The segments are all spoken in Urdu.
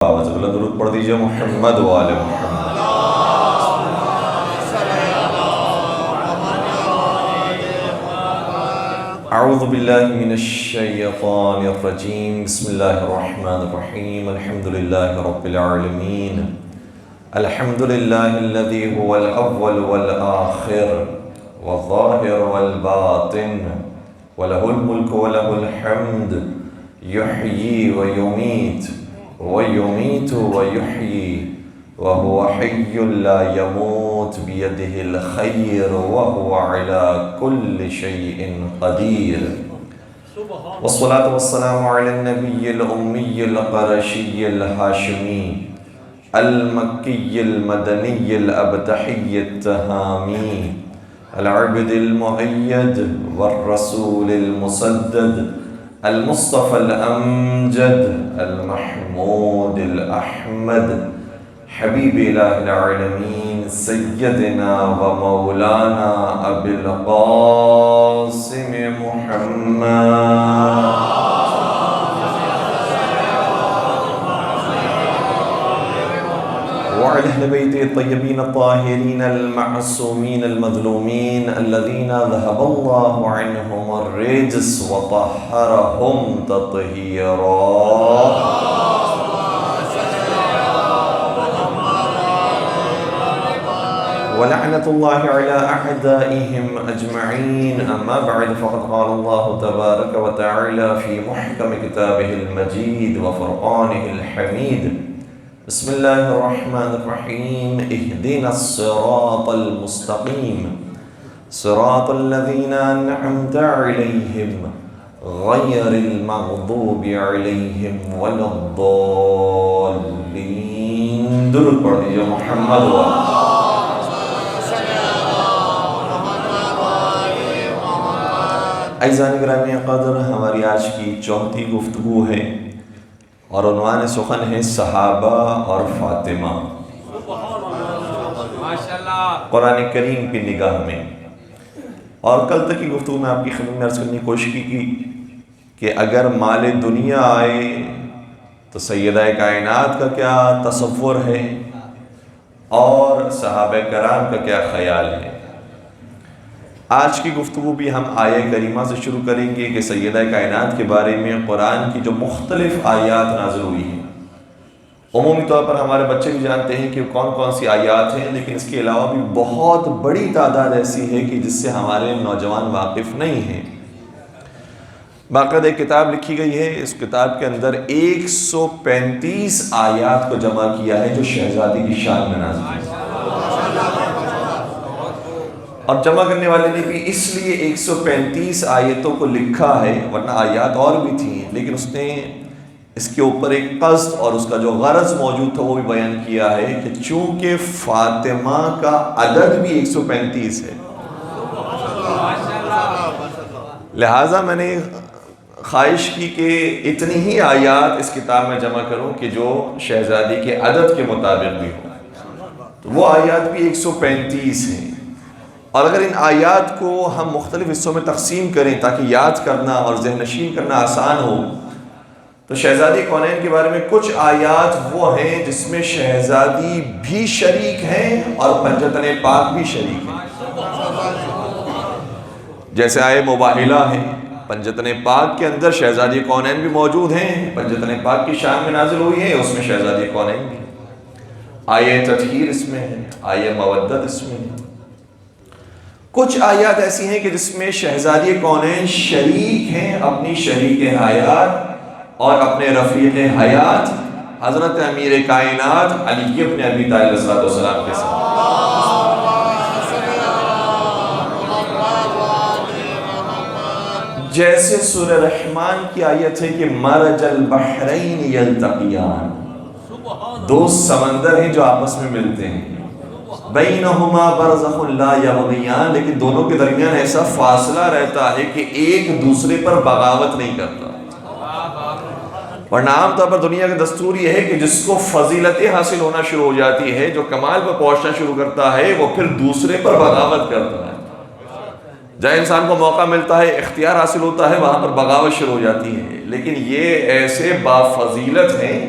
آواز بلند درود پڑھ دیجئے محمد و آل محمد۔ اعوذ باللہ من الشیطان الرجیم، بسم اللہ الرحمن الرحیم، الحمدللہ رب العالمین، الحمدللہ الذی هو الاول والآخر والظاہر والباطن وله الملک وله الحمد یحیی ویمیت وَيُمِيتُ وَيُحْيِي وَهُوَ حَيٌّ لَا يَمُوتُ بِيَدِهِ الْخَيْرُ وَهُوَ عَلَى كُلِّ شَيْءٍ قَدِيرٌ وَالصَّلَاةُ وَالسَّلَامُ عَلَى النَّبِيِّ الْأُمِّيِّ الْقُرَشِيِّ الْهَاشِمِيِّ الْمَكِّيِّ الْمَدَنِيِّ الْأَبْتَحِيِّ التَّهَامِيِّ الْعَبْدِ الْمُؤَيَّدِ وَالرَّسُولِ الْمُسَدَّدِ المصطفى الأمجد المحمود الأحمد حبيب إله العالمين سيدنا ومولانا أبي القاسم محمد وعلى أهل بيته الطيبين الطاهرين المعصومين المظلومين الذين ذهب الله عنهم الرجس وطهرهم تطهيرا ولعنة الله على أعدائهم أجمعين أما بعد فقد قال الله تبارك وتعالى في محكم كتابه المجيد وفرقانه الحميد بسم الله الرحمن الرحيم اهدنا الصراط المستقيم صراط الذين أنعمت عليهم غير المغضوب عليهم ولا الضالين درود پڑھ دیجئے محمد و عزیزان گرامی قدر، ہماری آج کی چوتھی گفتگو ہے اور عنوان سخن ہے صحابہ اور فاطمہ قرآن کریم کی نگاہ میں۔ اور کل تک کی گفتگو میں آپ کی خدمت میں عرض کرنے کی کوشش کی کہ اگر مال دنیا آئے تو سیدہ کائنات کا کیا تصور ہے اور صحابہ کرام کا کیا خیال ہے۔ آج کی گفتگو بھی ہم آیہ کریمہ سے شروع کریں گے کہ سیدہ کائنات کے بارے میں قرآن کی جو مختلف آیات نازل ہوئی ہیں، عمومی طور پر ہمارے بچے بھی جانتے ہیں کہ کون کون سی آیات ہیں، لیکن اس کے علاوہ بھی بہت بڑی تعداد ایسی ہے کہ جس سے ہمارے نوجوان واقف نہیں ہیں۔ باقاعدہ ایک کتاب لکھی گئی ہے، اس کتاب کے اندر 135 آیات کو جمع کیا ہے جو شہزادی کی شان میں نازل ہے، اور جمع کرنے والے نے بھی اس لیے 135 آیتوں کو لکھا ہے، ورنہ آیات اور بھی تھیں، لیکن اس نے اس کے اوپر ایک قصد اور اس کا جو غرض موجود تھا وہ بھی بیان کیا ہے کہ چونکہ فاطمہ کا عدد بھی 135 ہے، لہٰذا میں نے خواہش کی کہ اتنی ہی آیات اس کتاب میں جمع کروں کہ جو شہزادی کے عدد کے مطابق بھی ہو، تو وہ آیات بھی 135 ہیں۔ اور اگر ان آیات کو ہم مختلف حصوں میں تقسیم کریں تاکہ یاد کرنا اور ذہن نشین کرنا آسان ہو، تو شہزادی کونین کے بارے میں کچھ آیات وہ ہیں جس میں شہزادی بھی شریک ہیں اور پنجتن پاک بھی شریک ہیں، جیسے آیہ مباہلہ ہے، پنجتن پاک کے اندر شہزادی کونین بھی موجود ہیں، پنجتن پاک کی شان میں نازل ہوئی ہے، اس میں شہزادی کونین بھی، آیہ تطہیر اس میں ہے، آیہ مودت اس میں ہے۔ کچھ آیات ایسی ہیں کہ جس میں شہزادی کونین شریک ہیں اپنی شریک حیات اور اپنے رفیق حیات حضرت امیر کائنات علی ابن ابی طالب علیہ السلام کے ساتھ۔ جیسے سورہ رحمان کی آیت ہے کہ مرج البحرین یلتقیان، دو سمندر ہیں جو آپس میں ملتے ہیں، بینہما برزخ لا یبغیان، لیکن دونوں کے درمیان ایسا فاصلہ رہتا ہے کہ ایک دوسرے پر بغاوت نہیں کرتا، ورنہ عام طور پر دنیا کا دستور یہ ہے کہ جس کو فضیلتیں حاصل ہونا شروع ہو جاتی ہے، جو کمال پر پہنچنا شروع کرتا ہے، وہ پھر دوسرے پر بغاوت کرتا ہے۔ جہاں انسان کو موقع ملتا ہے، اختیار حاصل ہوتا ہے، وہاں پر بغاوت شروع ہو جاتی ہے۔ لیکن یہ ایسے بافضیلت ہیں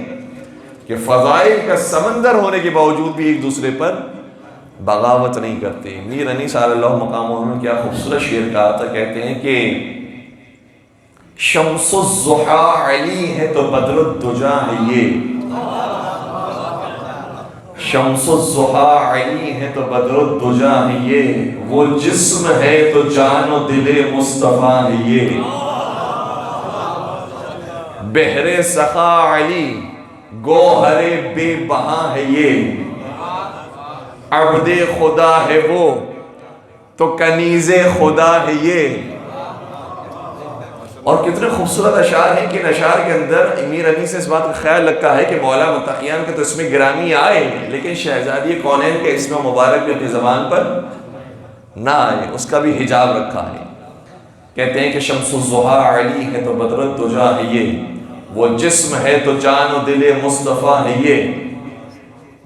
کہ فضائل کا سمندر ہونے کے باوجود بھی ایک دوسرے پر بغاوت نہیں کرتے. میر انیس صلی اللہ مقامہ نے کیا خوبصورت شعر کہا تھا. کہتے ہیں کہ شمس الضحیٰ علی ہے تو بدر الدجا ہے یہ. شمس الضحیٰ علی ہے تو بدر الدجا ہے یہ. وہ جسم ہے تو جان و دل مصطفیٰ ہے یہ. بحر سخا علی گوہر بے بہا ہے یہ. عبد خدا ہے وہ تو کنیز خدا ہے یہ. اور کتنے خوبصورت اشعار ہیں کہ ان اشعار کے اندر امیر انیس سے اس بات کا خیال رکھا ہے کہ مولا متقیان کے تو اسم گرامی آئے لیکن شہزادی کونین کے اسم مبارک بھی اپنی زبان پر نہ آئے, اس کا بھی حجاب رکھا ہے. کہتے ہیں کہ شمس الضحیٰ علی ہے تو بدر الدجا ہے یہ. وہ جسم ہے تو جان و دل مصطفیٰ ہے یہ.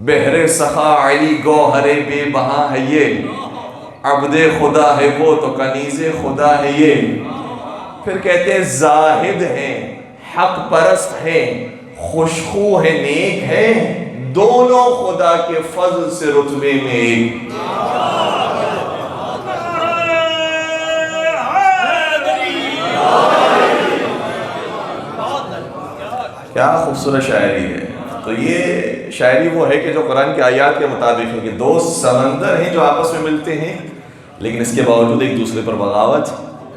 بحر سخا علی گوہر بے بہا ہے یہ. عبد خدا ہے وہ تو کنیز خدا ہے یہ. پھر کہتے ہیں زاہد ہیں, حق پرست ہیں, خوشخو ہے, نیک ہیں, دونوں خدا کے فضل سے رتبے میں ایک. کیا خوبصورت شاعری ہے. تو یہ شاعری وہ ہے کہ جو قرآن کی آیات کے مطابق ہے کہ دو سمندر ہیں جو آپس میں ملتے ہیں لیکن اس کے باوجود ایک دوسرے پر بغاوت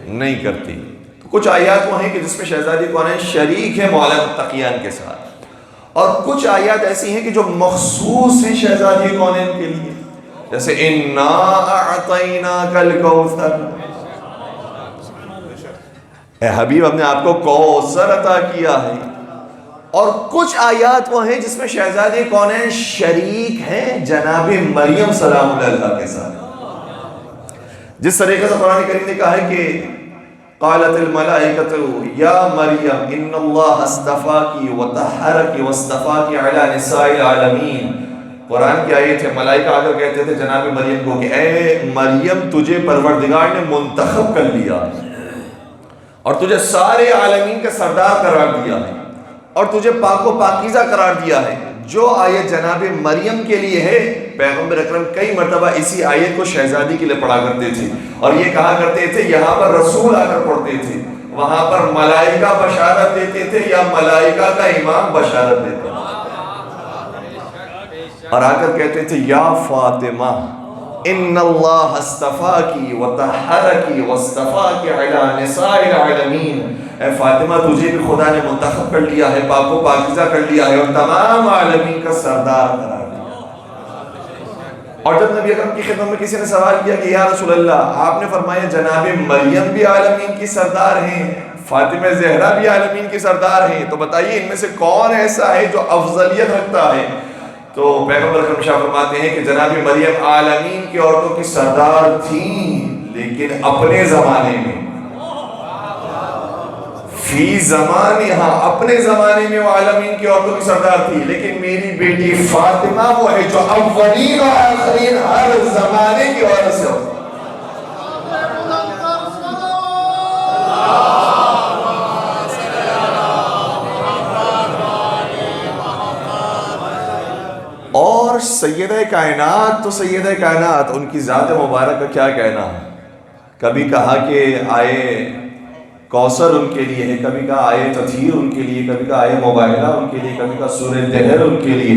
نہیں کرتی. تو کچھ آیات وہ ہیں کہ جس میں شہزادی کونین شریک ہے مولا متقیان کے ساتھ, اور کچھ آیات ایسی ہیں کہ جو مخصوص ہیں شہزادی کونین کے لیے, جیسے اِنَّا أَعْطَيْنَاكَ الْكَوْثَرَ, اے حبیب ہم نے آپ کو کوثر عطا کیا ہے. اور کچھ آیات وہ ہیں جس میں شہزادی کونین شریک ہیں جناب مریم سلام اللہ علیہا کے ساتھ. جس طریقے سے قرآن کریم نے کہا ہے کہ قالت الملائکۃ یا مریم ان اللہ اصطفاکی وطہرکی واصطفاکی علی نساء العالمین. قرآن کی آیت ہے, ملائکہ آ کر کہتے تھے جناب مریم کو کہ اے مریم تجھے پروردگار نے منتخب کر لیا اور تجھے سارے عالمین کا سردار قرار دیا ہے اور تجھے پاک و پاکیزہ قرار دیا ہے. جو آیت جناب مریم کے لیے ہے, پیغمبر اکرم کئی مرتبہ اسی آیت کو شہزادی کے لیے پڑھا کرتے تھے اور یہ کہا کرتے تھے یہاں پر رسول آ کر پڑھتے تھے, وہاں پر ملائکہ بشارت دیتے تھے یا ملائکہ کا امام بشارت دیتے تھے, اور آ کر کہتے تھے یا فاطمہ ان اللہ اصطفاکی وطہرکی واصطفاکی علی نساء العالمین. اے فاطمہ تجھے بھی خدا نے منتخب کر لیا ہے, پاک و پاکیزہ کر لیا ہے اور تمام عالمین کا سردار قرار دیا. اور جب نبی اکرم کی خدمت میں کسی نے سوال کیا کہ یا رسول اللہ آپ نے فرمایا جناب مریم بھی عالمین کی سردار ہیں, فاطمہ زہرا بھی عالمین کی سردار ہیں, تو بتائیے ان میں سے کون ایسا ہے جو افضلیت رکھتا ہے؟ تو پیغمبر اکرم شاہ فرماتے ہیں کہ جناب مریم عالمین کی عورتوں کی سردار تھیں لیکن اپنے زمانے میں, فی زمانے, ہاں اپنے زمانے میں وہ عالمین کی عورتوں کی سردار تھی, لیکن میری بیٹی فاطمہ وہ ہے جو اولین و آخرین ہر زمانے کی عورت سے ہوتی. اور سیدہ کائنات تو سیدہ کائنات, ان کی ذات مبارک کا کیا کہنا ہے. کبھی کہا کہ آئے کوثر ان کے لیے ہے, کبھی کہا آئے تطہیر ان کے لیے, کبھی کہا آئے مباہلہ ان کے لیے, کبھی کہا سورہ دہر ان کے لیے,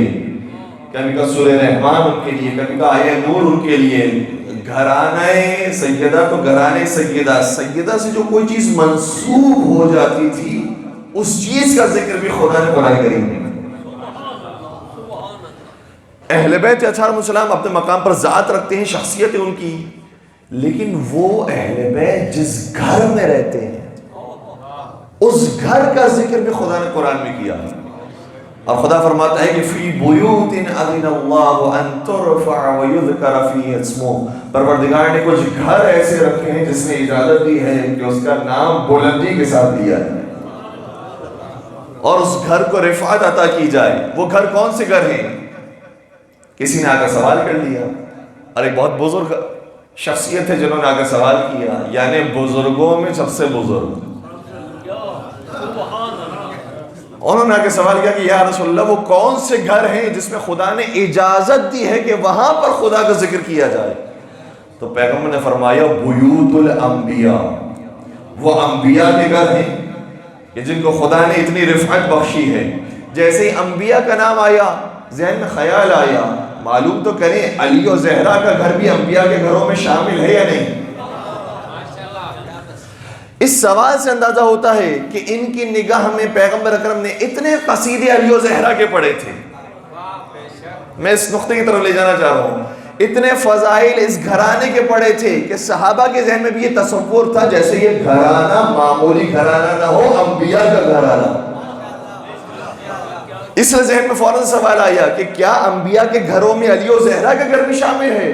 کبھی کہا سورہ رحمان ان کے لیے, کبھی کہا آئے نور ان کے لیے. گھرانہ سیدہ تو گھرانے سیدہ, سیدہ سے جو کوئی چیز منسوب ہو جاتی تھی اس چیز کا ذکر بھی خدا نے قرآن کریم میں. اہل بیت اطہار السلام اپنے مقام پر ذات رکھتے ہیں, شخصیت ہے ان کی, لیکن وہ اہل بیت جس گھر میں رہتے ہیں اس گھر کا ذکر بھی خدا نے قرآن میں کیا. اور خدا فرماتا ہے کہ فی بیوت اذن اللہ ان ترفع ویذکر فیہ اسمہ, پروردگار نے کچھ گھر ایسے رکھے ہیں جس نے اجازت دی ہے کہ اس کا نام بلندی کے ساتھ لیا ہے اور اس گھر کو رفعت عطا کی جائے. وہ گھر کون سے گھر ہیں؟ کسی نے آ کر سوال کر لیا, اور ایک بہت بزرگ شخصیت ہے جنہوں نے آ کر سوال کیا, یعنی بزرگوں میں سب سے بزرگ انہوں نے آ کے سوال کیا کہ یا رسول اللہ وہ کون سے گھر ہیں جس میں خدا نے اجازت دی ہے کہ وہاں پر خدا کا ذکر کیا جائے؟ تو پیغمبر نے فرمایا بیوت الانبیاء، وہ انبیاء کے گھر ہیں کہ جن کو خدا نے اتنی رفعت بخشی ہے۔ جیسے ہی انبیاء کا نام آیا ذہن میں خیال آیا معلوم تو کریں علی و زہرا کا گھر بھی انبیاء کے گھروں میں شامل ہے یا نہیں؟ اس سوال سے اندازہ ہوتا ہے کہ ان کی نگاہ میں پیغمبر اکرم نے اتنے قصیدے علی و زہرا کے پڑھے تھے۔ میں اس نقطے کی طرف لے جانا چاہ رہا ہوں، اتنے فضائل اس گھرانے کے پڑھے تھے کہ صحابہ کے ذہن میں بھی یہ تصور تھا جیسے یہ گھرانہ معمولی گھرانہ نہ ہو، انبیاء کا گھرانہ۔ اس لیے ذہن میں فوراً سوال آیا کہ کیا انبیاء کے گھروں میں علی و زہرا کا گھر بھی شامل ہے؟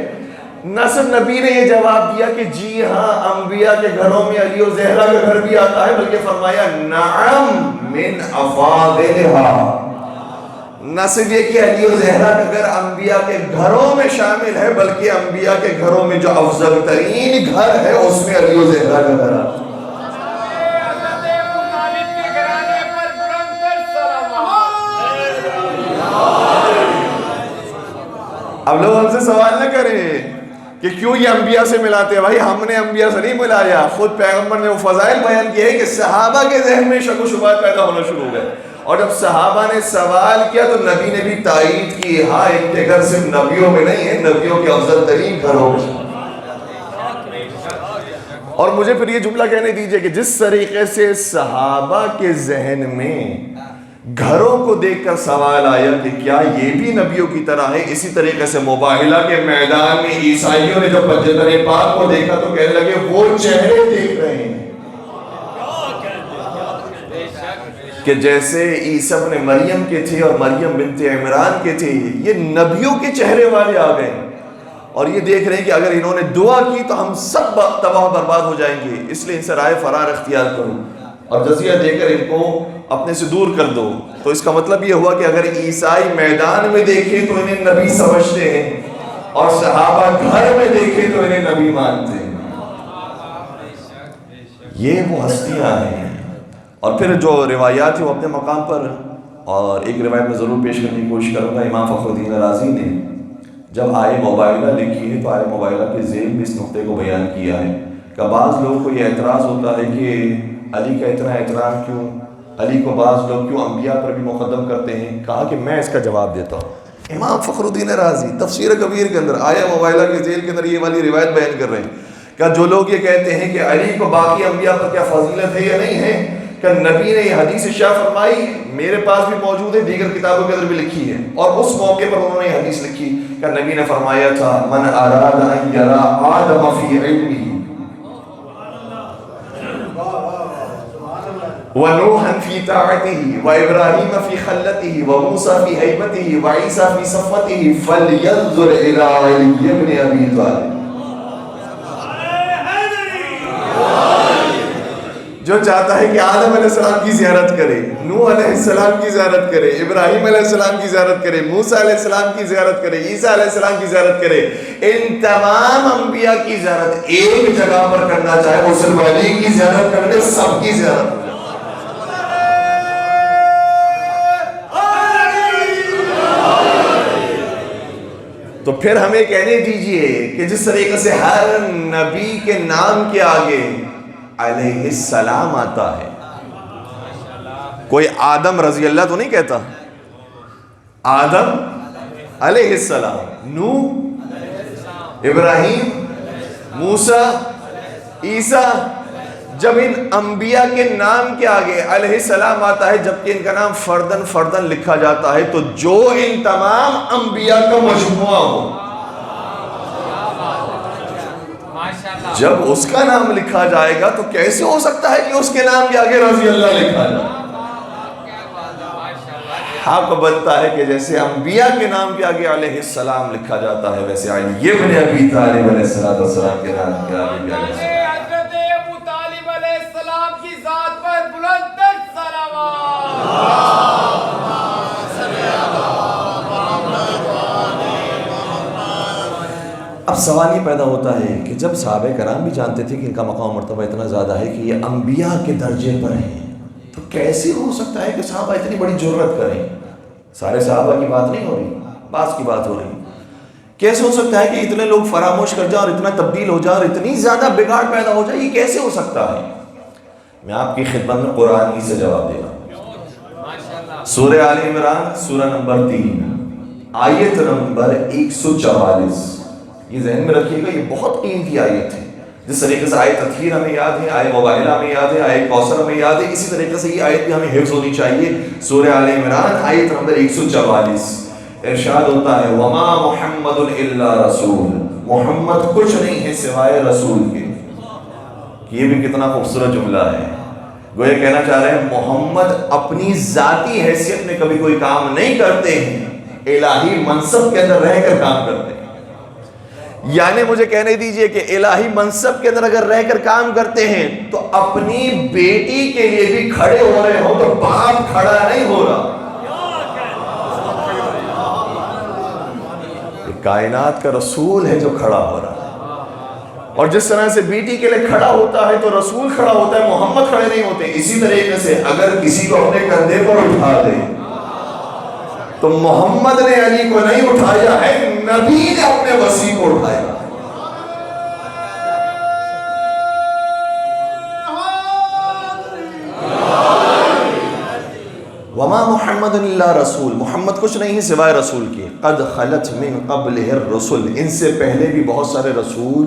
نہ صرف نبی نے یہ جواب دیا کہ جی ہاں انبیاء کے گھروں میں علی و زہرا کا گھر بھی آتا ہے، بلکہ فرمایا نعم من افاضلہا۔ نہ صرف یہ کہ علی و زہرا کا گھر انبیاء کے گھروں میں شامل ہے، بلکہ انبیاء کے گھروں میں جو افضل ترین گھر ہے اس میں علی و زہرا کا گھر آتا ہے۔ اب لوگ ہم سے سوال نہ کریں کہ کیوں یہ انبیاء سے ملاتے ہیں، بھائی ہم نے انبیاء سے نہیں ملایا، خود پیغمبر نے وہ فضائل بیان کیے ہیں کہ صحابہ کے ذہن میں شک و شبہات پیدا ہونا شروع ہو گئے، اور جب صحابہ نے سوال کیا تو نبی نے بھی تائید کی، ہاں ان کے گھر صرف نبیوں میں نہیں ہے، نبیوں کے افضل ترین گھروں میں۔ اور مجھے پھر یہ جملہ کہنے دیجئے کہ جس طریقے سے صحابہ کے ذہن میں گھروں کو دیکھ کر سوال آیا کہ کیا یہ بھی نبیوں کی طرح ہے، اسی طریقے سے مباہلہ کے میدان میں عیسائیوں نے جب پنجتن پاک کو دیکھا تو کہنے لگے وہ چہرے دیکھ رہے ہیں کہ جیسے عیسیٰ ابن مریم کے تھے اور مریم بنت عمران کے تھے، یہ نبیوں کے چہرے والے آ گئے اور یہ دیکھ رہے ہیں کہ اگر انہوں نے دعا کی تو ہم سب تباہ برباد ہو جائیں گے، اس لیے ان سے رائے فرار اختیار کرو اور جزیہ دے کر ان کو اپنے سے دور کر دو۔ تو اس کا مطلب یہ ہوا کہ اگر عیسائی میدان میں دیکھیں تو انہیں نبی سمجھتے ہیں اور صحابہ گھر میں دیکھیں تو انہیں نبی مانتے ہیں۔ یہ وہ ہستیاں ہیں۔ اور پھر جو روایات ہیں وہ اپنے مقام پر، اور ایک روایت میں ضرور پیش کرنے کی کوشش کروں گا۔ امام فخر الدین رازی نے جب آئے مباہلہ لکھی ہے تو آئے مباہلہ کے ذیل میں اس نقطے کو بیان کیا ہے کہ بعض لوگوں کو یہ اعتراض ہوتا ہے کہ علی کا اتنا احترام کیوں، علی کو بعض لوگ کیوں انبیاء پر بھی مقدم کرتے ہیں؟ کہا کہ میں اس کا جواب دیتا ہوں۔ امام فخر الدین رازی تفسیر کبیر کے اندر آیا مباہلہ کے ذیل کے اندر یہ والی روایت بیان کر رہے ہیں کہ جو لوگ یہ کہتے ہیں کہ علی کو باقی انبیاء پر کیا فضیلت ہے یا نہیں ہے، کہ نبی نے یہ حدیث شاہ فرمائی، میرے پاس بھی موجود ہے، دیگر کتابوں کے اندر بھی لکھی ہے، اور اس موقع پر انہوں نے یہ حدیث لکھی کہ نبی نے فرمایا تھا من اراد ان یرا آدم فی علمہ وَنُوحًا فِي طَاعَتِهِ وَإِبْرَاهِيمَ فِي خَلَّتِهِ وَمُوسَى فِي هَيْبَتِهِ وَعِيسَى فِي صَفَّتِهِ فَلْيَنْظُرْ إِلَىٰ عَلِيِّ بْنِ أَبِي طَالِبٍ۔ جو چاہتا ہے کہ آدم علیہ السلام کی زیارت کرے، نوح علیہ السلام کی زیارت کرے، ابراہیم علیہ السلام کی زیارت کرے، موسیٰ علیہ السلام کی زیارت کرے، عیسیٰ علیہ السلام کی زیارت کرے، ان تمام انبیاء کی زیارت ایک جگہ پر کرنا چاہے، وہ صرف علی کی زیارت کرنے سب کی زیارت کرے۔ تو پھر ہمیں کہنے دیجئے کہ جس طریقے سے ہر نبی کے نام کے آگے علیہ السلام آتا ہے، کوئی آدم رضی اللہ تو نہیں کہتا، آدم علیہ السلام، نوح، ابراہیم، موسیٰ، عیسیٰ، جب ان انبیاء کے نام کے آگے علیہ السلام آتا ہے جبکہ ان کا نام فردن فردن لکھا جاتا ہے، تو جو ان تمام انبیاء کا مجموعہ ہو، جب اس کا نام لکھا جائے گا تو کیسے ہو سکتا ہے کہ اس کے نام کے آگے رضی اللہ لکھا جائے؟ حق بنتا ہے کہ جیسے انبیاء کے نام کے آگے علیہ السلام لکھا جاتا ہے ویسے علی ابن ابی طالب علیہ السلام کے نام کے آگے بھی علیہ السلام۔ اب سوال یہ پیدا ہوتا ہے کہ جب صحابہ کرام بھی جانتے تھے کہ ان کا مقام مرتبہ اتنا زیادہ ہے کہ یہ انبیاء کے درجے پر ہیں، تو کیسے ہو سکتا ہے کہ صحابہ اتنی بڑی جرت کریں؟ سارے صحابہ کی بات نہیں ہو رہی، بعض کی بات ہو رہی۔ کیسے ہو سکتا ہے کہ اتنے لوگ فراموش کر جائیں اور اتنا تبدیل ہو جائے اور اتنی زیادہ بگاڑ پیدا ہو جائے؟ یہ کیسے ہو سکتا ہے؟ میں آپ کی خدمت میں قرآن ہی سے جواب دے رہا ہوں۔ سورہ آل عمران سورہ نمبر 3 آیت نمبر 144، یہ ذہن میں رکھیے گا، یہ بہت قیمتی آیت ہے۔ جس طریقے سے آیت تطہیر ہمیں یاد ہے، آیت مباہلہ ہمیں یاد ہے، آیت کوثر ہمیں یاد ہے، اسی طریقے سے یہ آیت بھی ہمیں حفظ ہونی چاہیے۔ سورہ آل عمران آیت نمبر 144 ارشاد ہوتا ہے وما محمد الا رسول، محمد کچھ نہیں ہے سوائے رسول کے۔ یہ بھی کتنا خوبصورت جملہ ہے، گویا کہنا چاہ رہے ہیں محمد اپنی ذاتی حیثیت میں کبھی کوئی کام نہیں کرتے ہیں، الہی منصب کے اندر رہ کر کام کرتے ہیں۔ یعنی مجھے کہنے دیجئے کہ الہی منصب کے اندر اگر رہ کر کام کرتے ہیں تو اپنی بیٹی کے لیے بھی کھڑے ہو رہے ہوں تو باپ کھڑا نہیں ہو رہا۔ یہ کائنات کا رسول ہے جو کھڑا ہو رہا ہے، اور جس طرح سے بیٹی کے لیے کھڑا ہوتا ہے تو رسول کھڑا ہوتا ہے، محمد کھڑے نہیں ہوتے۔ اسی طریقے سے اگر کسی کو اپنے کندھے پر اٹھا دے تو محمد نے علی کو نہیں اٹھایا ہے، نبی نے اپنے وسیع کو اٹھایا۔ وما محمد الا رسول، محمد کچھ نہیں ہے سوائے رسول کے۔ قد خلت من قبلہ الرسل، ان سے پہلے بھی بہت سارے رسول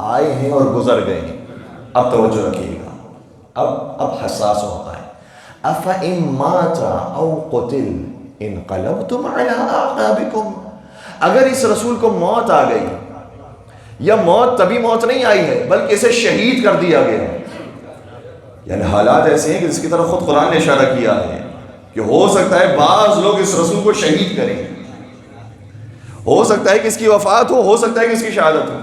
آئے ہیں اور گزر گئے ہیں۔ اب توجہ رکھیے گا، اب حساس ہوتا ہے۔ افإن مات او قتل انقلبتم علی اعقابکم، اگر اس رسول کو موت آ گئی، یا موت تبھی موت نہیں آئی ہے بلکہ اسے شہید کر دیا گیا ہے، یعنی حالات ایسے ہیں کہ جس کی طرف خود قرآن نے اشارہ کیا ہے کہ ہو سکتا ہے بعض لوگ اس رسول کو شہید کریں، ہو سکتا ہے کہ اس کی وفات ہو سکتا ہے کہ اس کی شہادت ہو۔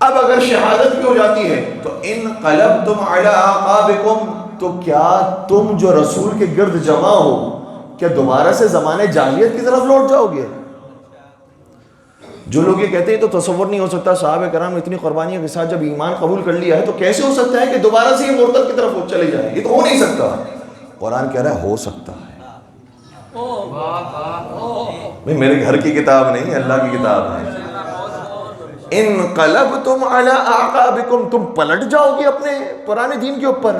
اب اگر شہادت بھی ہو جاتی ہے تو انقلبتم علی اعقابکم، تو کیا تم جو رسول کے گرد جمع ہو کیا دوبارہ سے زمانے جاہلیت کی طرف لوٹ جاؤ گے؟ جو لوگ یہ کہتے ہیں تو تصور نہیں ہو سکتا، صحابہ کرام اتنی قربانیوں کے ساتھ جب ایمان قبول کر لیا ہے تو کیسے ہو سکتا ہے کہ دوبارہ سے یہ مرتد کی طرف چلے جائے؟ یہ تو ہو نہیں سکتا۔ قرآن کہہ رہا ہے ہو سکتا ہے۔ میرے گھر کی کتاب نہیں، اللہ کی کتاب ہے۔ انقلبتم علی اعقابکم، تم پلٹ جاؤ گے اپنے پرانے دین کے اوپر۔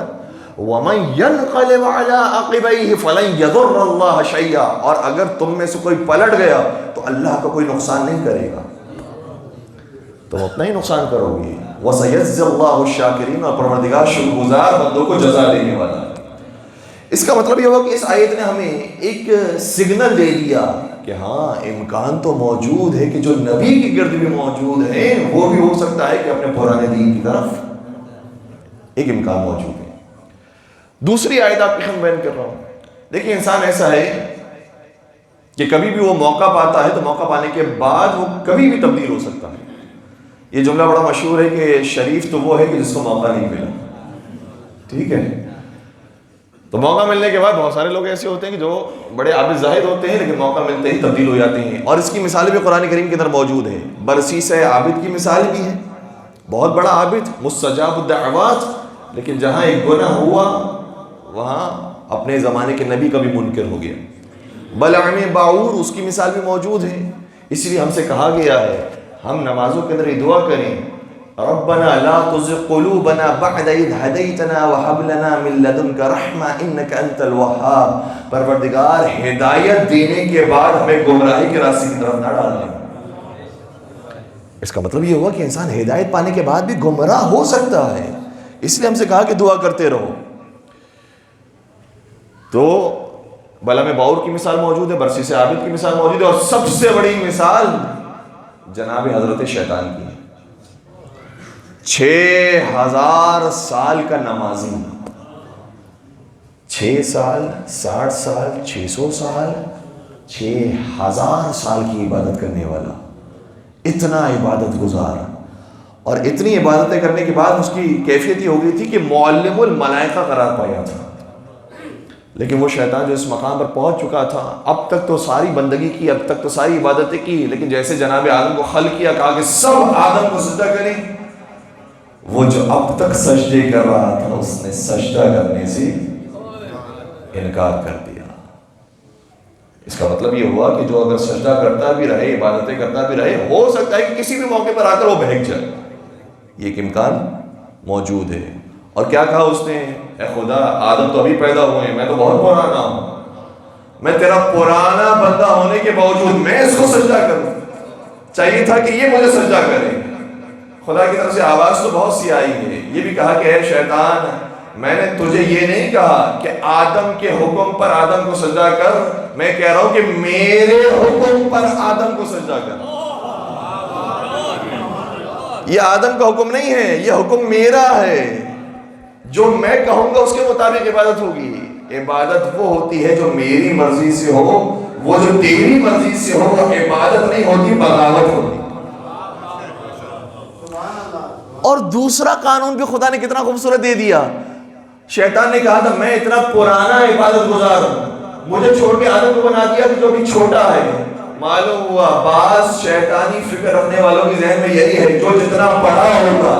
وَمَن يَنْقَلِبْ عَلَىٰ عَقِبَيْهِ فَلَن يَضُرَّ اللَّهَ شَيْئًا، اور اگر تم میں سے کوئی پلٹ گیا تو اللہ کا کوئی نقصان نہیں کرے گا، تم اپنا ہی نقصان کرو گے۔ وَسَيَجْزِي اللَّهُ الشَّاكِرِينَ، اور پروردگار شکر گزار بندوں کو جزا دینے والا ہے۔ اس کا مطلب یہ ہوا کہ اس آیت نے ہمیں ایک سگنل دے دیا کہ ہاں امکان تو موجود ہے کہ جو نبی کی گرد بھی موجود ہیں وہ بھی ہو سکتا ہے کہ اپنے پرانے دین کی طرف، ایک امکان موجود ہے۔ دوسری آیت آپ کی خدمت بیان کر رہا ہوں۔ دیکھیں انسان ایسا ہے کہ کبھی بھی وہ موقع پاتا ہے تو موقع پانے کے بعد وہ کبھی بھی تبدیل ہو سکتا ہے۔ یہ جملہ بڑا مشہور ہے کہ شریف تو وہ ہے کہ جس کو موقع نہیں ملا، ٹھیک ہے؟ تو موقع ملنے کے بعد بہت سارے لوگ ایسے ہوتے ہیں کہ جو بڑے عابد زاہد ہوتے ہیں لیکن موقع ملتے ہی تبدیل ہو جاتے ہیں، اور اس کی مثال بھی قرآن کریم کے اندر موجود ہے۔ برسیس عابد کی مثال بھی ہے، بہت بڑا عابد، مستجاب الدعوات، لیکن جہاں ایک گناہ ہوا وہاں اپنے زمانے کے نبی کا بھی منکر ہو گیا۔ بلعام باعور، اس کی مثال بھی موجود ہے۔ اس لیے ہم سے کہا گیا ہے ہم نمازوں کے اندر یہ دعا کریں، ربنا لا تزغ قلوبنا بعد اذ هديتنا وهب لنا من لدنك رحمة انك انت الوهاب، پروردگار ہدایت دینے کے بعد ہمیں گمراہی کے راستے کی طرف نہ ڈالنا۔ اس کا مطلب یہ ہوا کہ انسان ہدایت پانے کے بعد بھی گمراہ ہو سکتا ہے، اس لیے ہم سے کہا کہ دعا کرتے رہو۔ تو بلعام باعور کی مثال موجود ہے، برسیس عابد کی مثال موجود ہے، اور سب سے بڑی مثال جناب حضرت شیطان کی ہے۔ 6000 سال کا نمازی، 6 سال 60 سال 600 سال 6000 سال کی عبادت کرنے والا، اتنا عبادت گزار، اور اتنی عبادتیں کرنے کے بعد اس کی کیفیت یہ ہو گئی تھی کہ معلم الملائکہ قرار پایا تھا۔ لیکن وہ شیطان جو اس مقام پر پہنچ چکا تھا، اب تک تو ساری بندگی کی، اب تک تو ساری عبادتیں کی، لیکن جیسے جناب آدم کو خلق کیا، کہا کہ سب آدم کو سجدہ کریں، وہ جو اب تک سجدے کر رہا تھا اس نے سجدہ کرنے سے انکار کر دیا۔ اس کا مطلب یہ ہوا کہ جو اگر سجدہ کرتا بھی رہے، عبادتیں کرتا بھی رہے، ہو سکتا ہے کہ کسی بھی موقع پر آ کر وہ بہک جائے، یہ ایک امکان موجود ہے۔ اور کیا کہا اس نے؟ اے خدا، آدم تو ابھی پیدا ہوئے ہیں، میں تو بہت پرانا ہوں، میں تیرا پرانا بندہ ہونے کے باوجود میں اس کو سجدہ کروں؟ چاہیے تھا کہ یہ مجھے سجدہ کرے۔ خدا کی طرف سے آواز تو بہت سی آئی ہے، یہ بھی کہا کہ اے شیطان، میں نے تجھے یہ نہیں کہا کہ آدم کے حکم پر آدم کو سجدہ کر، میں کہہ رہا ہوں کہ میرے حکم پر آدم کو سجدہ کر۔ یہ آدم کا حکم نہیں ہے، یہ حکم میرا ہے، جو میں کہوں گا اس کے مطابق عبادت ہوگی۔ عبادت وہ ہوتی ہے جو میری مرضی سے ہو، وہ جو تیری مرضی سے ہو وہ عبادت نہیں ہوتی، بغاوت ہوتی۔ اور دوسرا قانون بھی خدا نے کتنا خوبصورت دے دیا۔ شیطان نے کہا تھا میں اتنا پرانا عبادت گزار ہوں، مجھے چھوڑ کے آدم کو بنا دیا کہ جو بھی چھوٹا ہے۔ معلوم ہوا بعض شیطانی فکر رکھنے والوں کی ذہن میں یہی ہے، جو جتنا بڑا ہوگا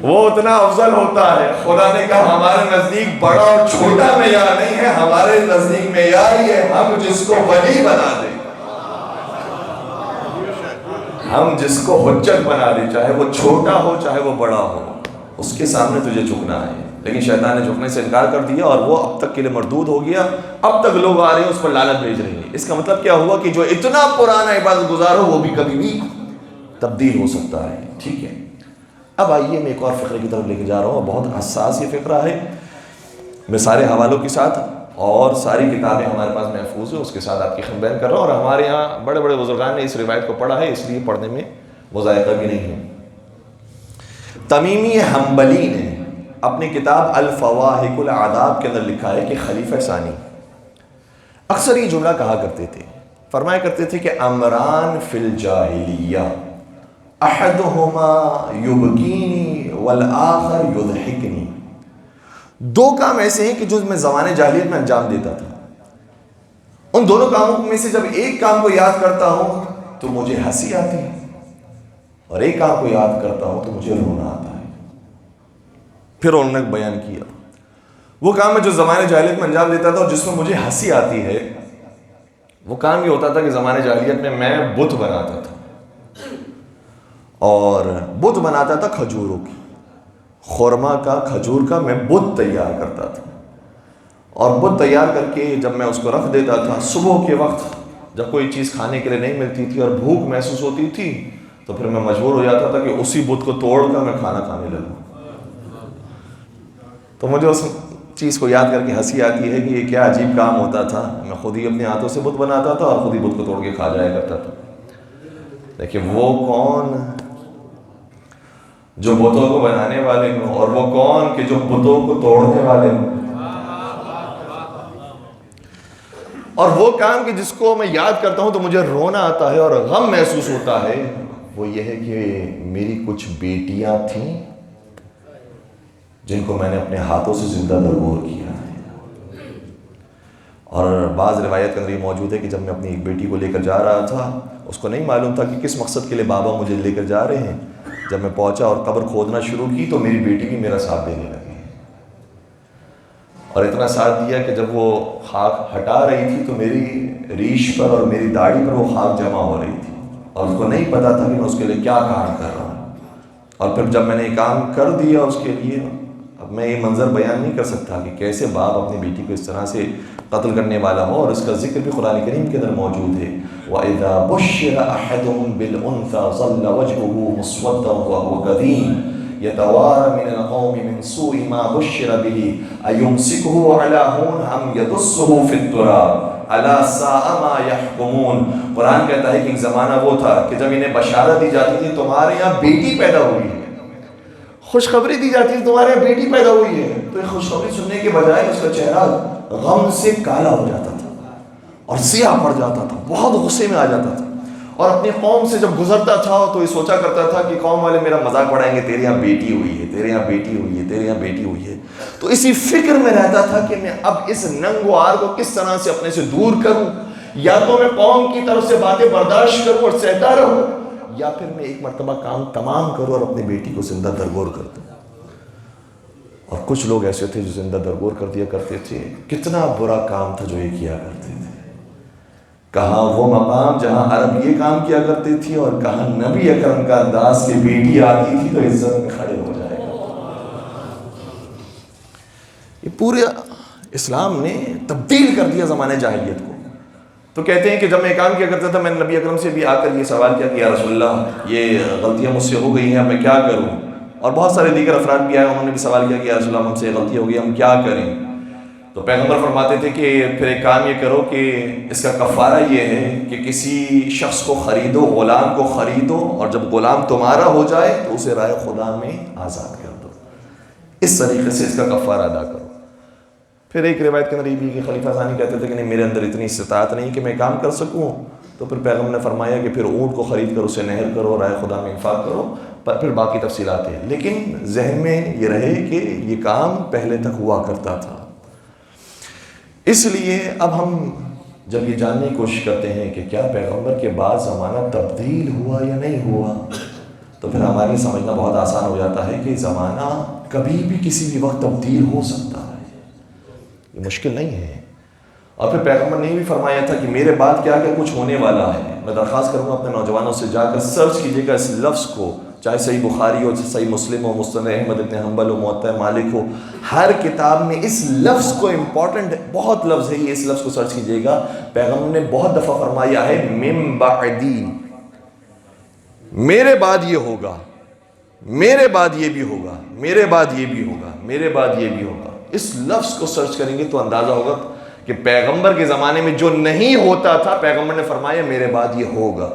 وہ اتنا افضل ہوتا ہے۔ خدا نے کہا ہمارے نزدیک بڑا اور چھوٹا معیار نہیں ہے، ہمارے نزدیک معیار یہ ہے ہم جس کو ولی بنا دیں، ہم جس کو حجت بنا دیں، چاہے وہ چھوٹا ہو چاہے وہ بڑا ہو، اس کے سامنے تجھے جھکنا ہے۔ لیکن شیطان نے جھکنے سے انکار کر دیا اور وہ اب تک کے لیے مردود ہو گیا۔ اب تک لوگ آ رہے ہیں اس پر لعنت بھیج رہے ہیں۔ اس کا مطلب کیا ہوا کہ جو اتنا پرانا عبادت گزار ہو وہ بھی کبھی بھی تبدیل ہو سکتا ہے۔ ٹھیک ہے، اب آئیے میں ایک اور فقرے کی طرف لے کے جا رہا ہوں، بہت حساس یہ فقرہ ہے، میں سارے حوالوں کے ساتھ اور ساری کتابیں ہمارے پاس محفوظ ہیں، اس کے ساتھ آپ کی خدمت بیان کر رہا ہوں، اور ہمارے یہاں بڑے بڑے بزرگان نے اس روایت کو پڑھا ہے، اس لیے پڑھنے میں مذائقہ بھی نہیں ہے۔ تمیمی حنبلی نے اپنی کتاب الفواحق العذاب کے اندر لکھا ہے کہ خلیفہ ثانی اکثر یہ جملہ کہا کرتے تھے، فرمایا کرتے تھے کہ امران فی الجاہلیہ احدہما یبکینی والآخر یضحکنی، دو کام ایسے ہیں کہ جو میں زمانے جاہلیت میں انجام دیتا تھا، ان دونوں کاموں میں سے جب ایک کام کو یاد کرتا ہوں تو مجھے ہنسی آتی ہے، اور ایک کام کو یاد کرتا ہوں تو مجھے رونا آتا ہے۔ پھر انہوں نے بیان کیا وہ کام میں جو زمانے جاہلیت میں انجام دیتا تھا اور جس میں مجھے ہنسی آتی ہے، وہ کام یہ ہوتا تھا کہ زمانے جاہلیت میں بت بناتا تھا، اور بت بناتا تھا کھجوروں کی، خورما کا، کھجور کا میں بت تیار کرتا تھا، اور بت تیار کر کے جب میں اس کو رکھ دیتا تھا، صبح کے وقت جب کوئی چیز کھانے کے لیے نہیں ملتی تھی اور بھوک محسوس ہوتی تھی تو پھر میں مجبور ہو جاتا تھا کہ اسی بت کو توڑ کر میں کھانا کھانے لگوں۔ تو مجھے اس چیز کو یاد کر کے ہنسی آتی ہے کہ یہ کیا عجیب کام ہوتا تھا، میں خود ہی اپنے ہاتھوں سے بت بناتا تھا اور خود ہی بت کو توڑ کے کھا جایا کرتا تھا۔ لیکن وہ کون جو بتوں کو بنانے والے ہوں، اور وہ کون کہ جو بتوں کو توڑنے والے ہوں، اور وہ کام کہ جس کو میں یاد کرتا ہوں تو مجھے رونا آتا ہے اور غم محسوس ہوتا ہے، وہ یہ ہے کہ میری کچھ بیٹیاں تھیں جن کو میں نے اپنے ہاتھوں سے زندہ درگور کیا ہے۔ اور بعض روایت کے اندر یہ موجود ہے کہ جب میں اپنی ایک بیٹی کو لے کر جا رہا تھا، اس کو نہیں معلوم تھا کہ کس مقصد کے لیے بابا مجھے لے کر جا رہے ہیں، جب میں پہنچا اور قبر کھودنا شروع کی تو میری بیٹی بھی میرا ساتھ دینے لگی، اور اتنا ساتھ دیا کہ جب وہ خاک ہٹا رہی تھی تو میری ریش پر اور میری داڑھی پر وہ خاک جمع ہو رہی تھی، اور اس کو نہیں پتا تھا کہ میں اس کے لیے کیا کام کر رہا ہوں۔ اور پھر جب میں نے یہ کام کر دیا اس کے لیے، اب میں یہ منظر بیان نہیں کر سکتا کہ کیسے باپ اپنی بیٹی کو اس طرح سے قتل کرنے والا ہو، اور اس کا ذکر بھی قرآن کریم کے اندر موجود ہے۔ وَإِذَا بُشِّرَ أَحَدُهُمْ بِالْأُنثَىٰ ظَلَّ وَجْهُهُ مُسْوَدًّا وَهُوَ كَظِيمٌ يَتَوَارَىٰ مِنَ الْقَوْمِ مِنْ سُوءِ مَا بُشِّرَ بِهِ أَيُمْسِكُهُ عَلَىٰ هُونٍ أَمْ يَدُسُّهُ فِي التُّرَابِ أَلَا سَاءَ مَا يَحْكُمُونَ۔ قرآن کہتا ہے کہ ایک زمانہ وہ تھا کہ جب انہیں بشارت دی جاتی تھی تمہارے یہاں بیٹی پیدا ہوئی ہے، خوشخبری دی جاتی ہے تمہارے یہاں بیٹی پیدا ہوئی ہے، تو یہ خوشخبری سننے کے بجائے اس کا چہرہ غم سے کالا ہو جاتا تھا اور سیاہ پڑ جاتا تھا، بہت غصے میں آ جاتا تھا، اور اپنی قوم سے جب گزرتا تھا تو یہ سوچا کرتا تھا کہ قوم والے میرا مذاق اڑائیں گے، تیرے یہاں بیٹی ہوئی ہے، تیرے یہاں بیٹی ہوئی ہے، تیرے یہاں بیٹی ہوئی ہے۔ تو اسی فکر میں رہتا تھا کہ میں اب اس ننگ و عار کو کس طرح سے اپنے سے دور کروں، یا تو میں قوم کی طرف سے باتیں برداشت کروں اور سہتا رہوں، یا پھر میں ایک مرتبہ کام تمام کروں اور اپنی بیٹی کو زندہ درگور کر دوں۔ اور کچھ لوگ ایسے تھے جو زندہ درگور کر دیا کرتے تھے کتنا برا کام تھا جو یہ کیا کرتے تھے. کہاں وہ مقام جہاں عرب یہ کام کیا کرتی تھی اور کہاں نبی اکرم کا انداز کی بیٹی آتی تھی تو عزت میں کھڑے ہو جائے گا. یہ پورے اسلام نے تبدیل کر دیا زمانے جاہلیت کو. تو کہتے ہیں کہ جب میں کام کیا کرتا تھا میں نے نبی اکرم سے بھی آ کر یہ سوال کیا کہ یا رسول اللہ یہ غلطیاں مجھ سے ہو گئی ہیں، میں کیا کروں؟ اور بہت سارے دیگر افراد بھی آئے، انہوں نے بھی سوال کیا کہ یا رسول اللہ ہم سے یہ غلطی ہو گئی، ہم کیا کریں؟ تو پیغمبر فرماتے تھے کہ پھر ایک کام یہ کرو کہ اس کا کفارہ یہ ہے کہ کسی شخص کو خریدو، غلام کو خریدو، اور جب غلام تمہارا ہو جائے تو اسے راہ خدا میں آزاد کر دو. اس طریقے سے اس کا کفارہ ادا کرو. پھر ایک روایت کے اندر یہ بھی کہ خلیفہ ثانی کہتے تھے کہ نہیں میرے اندر اتنی استطاعت نہیں کہ میں کام کر سکوں. تو پھر پیغمبر نے فرمایا کہ پھر اونٹ کو خرید کر اسے نہر کرو، راہ خدا میں انفاق کرو. پھر باقی تفصیلات ہیں، لیکن ذہن میں یہ رہے کہ یہ کام پہلے تک ہوا کرتا تھا. اس لیے اب ہم جب یہ جاننے کی کوشش کرتے ہیں کہ کیا پیغمبر کے بعد زمانہ تبدیل ہوا یا نہیں ہوا، تو پھر ہمارے لیے سمجھنا بہت آسان ہو جاتا ہے کہ زمانہ کبھی بھی کسی بھی وقت تبدیل ہو سکتا ہے، یہ مشکل نہیں ہے. اور پھر پیغمبر نے بھی فرمایا تھا کہ میرے بعد کیا کیا کچھ ہونے والا ہے. میں درخواست کروں گا اپنے نوجوانوں سے جا کر سرچ کیجیے گا اس لفظ کو، چاہے صحیح بخاری ہو، صحیح مسلم ہو، مسند احمد بن حنبل ہو، موطا مالک ہو، ہر کتاب میں اس لفظ کو امپورٹنٹ بہت لفظ ہے یہ، اس لفظ کو سرچ کیجیے گا. پیغمبر نے بہت دفعہ فرمایا ہے من بعدی، میرے بعد یہ ہوگا، میرے بعد یہ بھی ہوگا، میرے بعد یہ بھی ہوگا، میرے بعد یہ بھی ہوگا. اس لفظ کو سرچ کریں گے تو اندازہ ہوگا کہ پیغمبر کے زمانے میں جو نہیں ہوتا تھا پیغمبر نے فرمایا میرے بعد یہ ہوگا.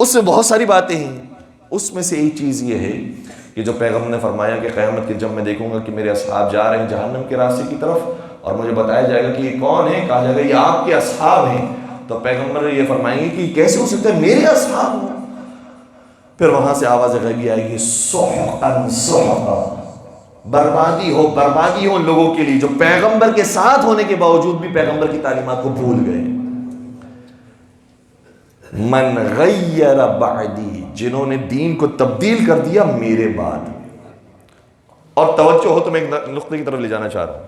اس میں بہت ساری باتیں ہیں. اس میں سے ایک چیز یہ ہے کہ جو پیغمبر نے فرمایا کہ قیامت کے جب میں دیکھوں گا کہ میرے اصحاب جا رہے ہیں جہنم کے راستے کی طرف، اور مجھے بتایا جائے گا کہ یہ کون ہے، کہا جائے گا یہ آپ کے اصحاب ہیں، تو پیغمبر یہ فرمائیں گے کہ کیسے ہو سکتا ہے میرے اصحاب ہوں. پھر وہاں سے آواز غیبی آئے گی سحقا سحقا، بربادی ہو بربادی ہو ان لوگوں کے لیے جو پیغمبر کے ساتھ ہونے کے باوجود بھی پیغمبر کی تعلیمات کو بھول گئے. من غیر بعدی، جنہوں نے دین کو تبدیل کر دیا میرے بعد. اور توجہ ہو تو میں ایک نقطے کی طرف لے جانا چاہ رہا ہوں.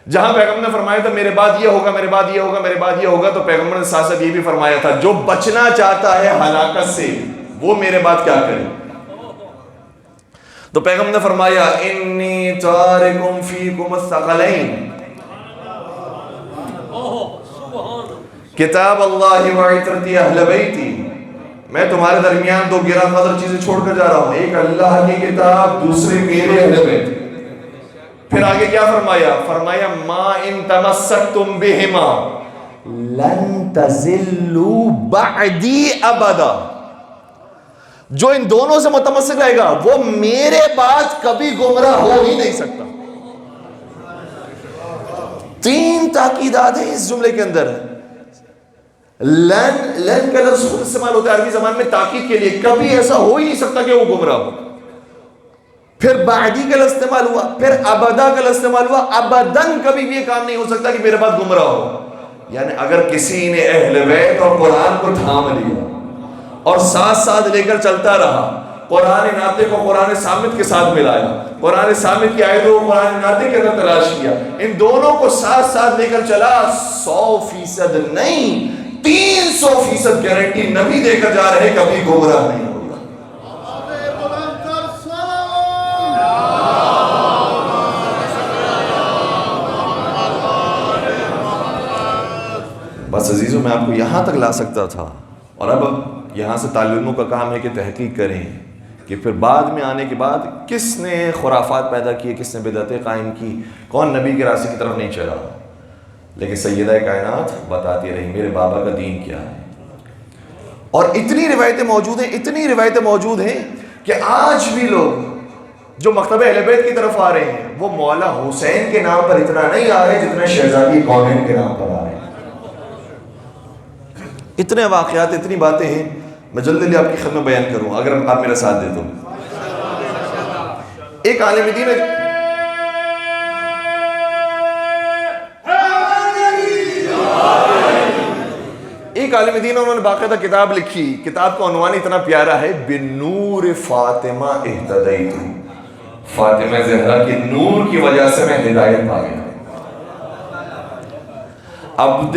جہاں پیغمبر نے فرمایا تھا میرے بعد یہ ہوگا، میرے بعد یہ ہوگا، میرے بعد یہ ہوگا، تو پیغمبر نے ساتھ ساتھ یہ بھی فرمایا تھا جو بچنا چاہتا ہے ہلاکت سے وہ میرے بعد کیا کرے. تو پیغمبر نے فرمایا انی تارکم فیکم الثقلین، کتاب اللہ و عترتی اہل بیتی، میں تمہارے درمیان دو گراں قدر چیزیں چھوڑ کر جا رہا ہوں، ایک اللہ کی کتاب، دوسری میرے اہل بیت. پھر آگے کیا فرمایا؟ فرمایا ما ان تمسکتم بہما لن تزلوا بعدی ابدا، جو ان دونوں سے متمسک رہے گا وہ میرے بعد کبھی گمراہ ہو ہی نہیں سکتا. تین تاکیدات ہیں اس جملے کے اندر. لن کا لفظ خود استعمال ہوتا ہے عربی زبان میں تاکید کے لیے، کبھی ایسا ہو ہی نہیں سکتا کہ وہ گمراہ ہو. پھر بعدی کا لفظ استعمال ہوا، پھر ابدا کا لفظ استعمال ہوا، ابداً کبھی بھی یہ کام نہیں ہو سکتا کہ میرے بعد گمراہ ہو. یعنی اگر کسی نے اہل بیت اور قرآن کو تھام لیا اور ساتھ ساتھ لے کر چلتا رہا، قرآن ناطق کو قرآن صامت کے ساتھ ملایا، قرآن صامت کی آیتوں کو قرآن ناطق کے اندر تلاش کیا، ان دونوں کو ساتھ ساتھ لے کر چلا، 100% نہیں 300% گارنٹی نبی دے کر جا رہے کبھی گمراہ نہیں ہوگا. بس عزیزوں میں آپ کو یہاں تک لا سکتا تھا، اور اب یہاں سے طالب علموں کا کام ہے کہ تحقیق کریں کہ پھر بعد میں آنے کے بعد کس نے خرافات پیدا کیے، کس نے بدعتیں قائم کی، کون نبی کے راستے کی طرف نہیں چلا. لیکن سیدہ کائنات بتاتی رہی میرے بابا کا دین کیا ہے. اور اتنی روایتیں موجود ہیں، اتنی روایتیں موجود ہیں کہ آج بھی لوگ جو مکتبہ اہل بیت کی طرف آ رہے ہیں وہ مولا حسین کے نام پر اتنا نہیں آ رہے جتنا شہزادی کونین کے نام پر آ رہے ہیں. اتنے واقعات، اتنی باتیں ہیں، میں جلدی جلدی آپ کی خدمت بیان کروں اگر آپ میرا ساتھ دے تو. ایک عالم دین ہے، ایک عالم دین انہوں نے باقاعدہ کتاب لکھی. کتاب کا عنوان اتنا پیارا ہے، بنور فاطمہ اہتدیت، فاطمہ زہرا کے نور کی وجہ سے میں ہدایت پا گیا. عبد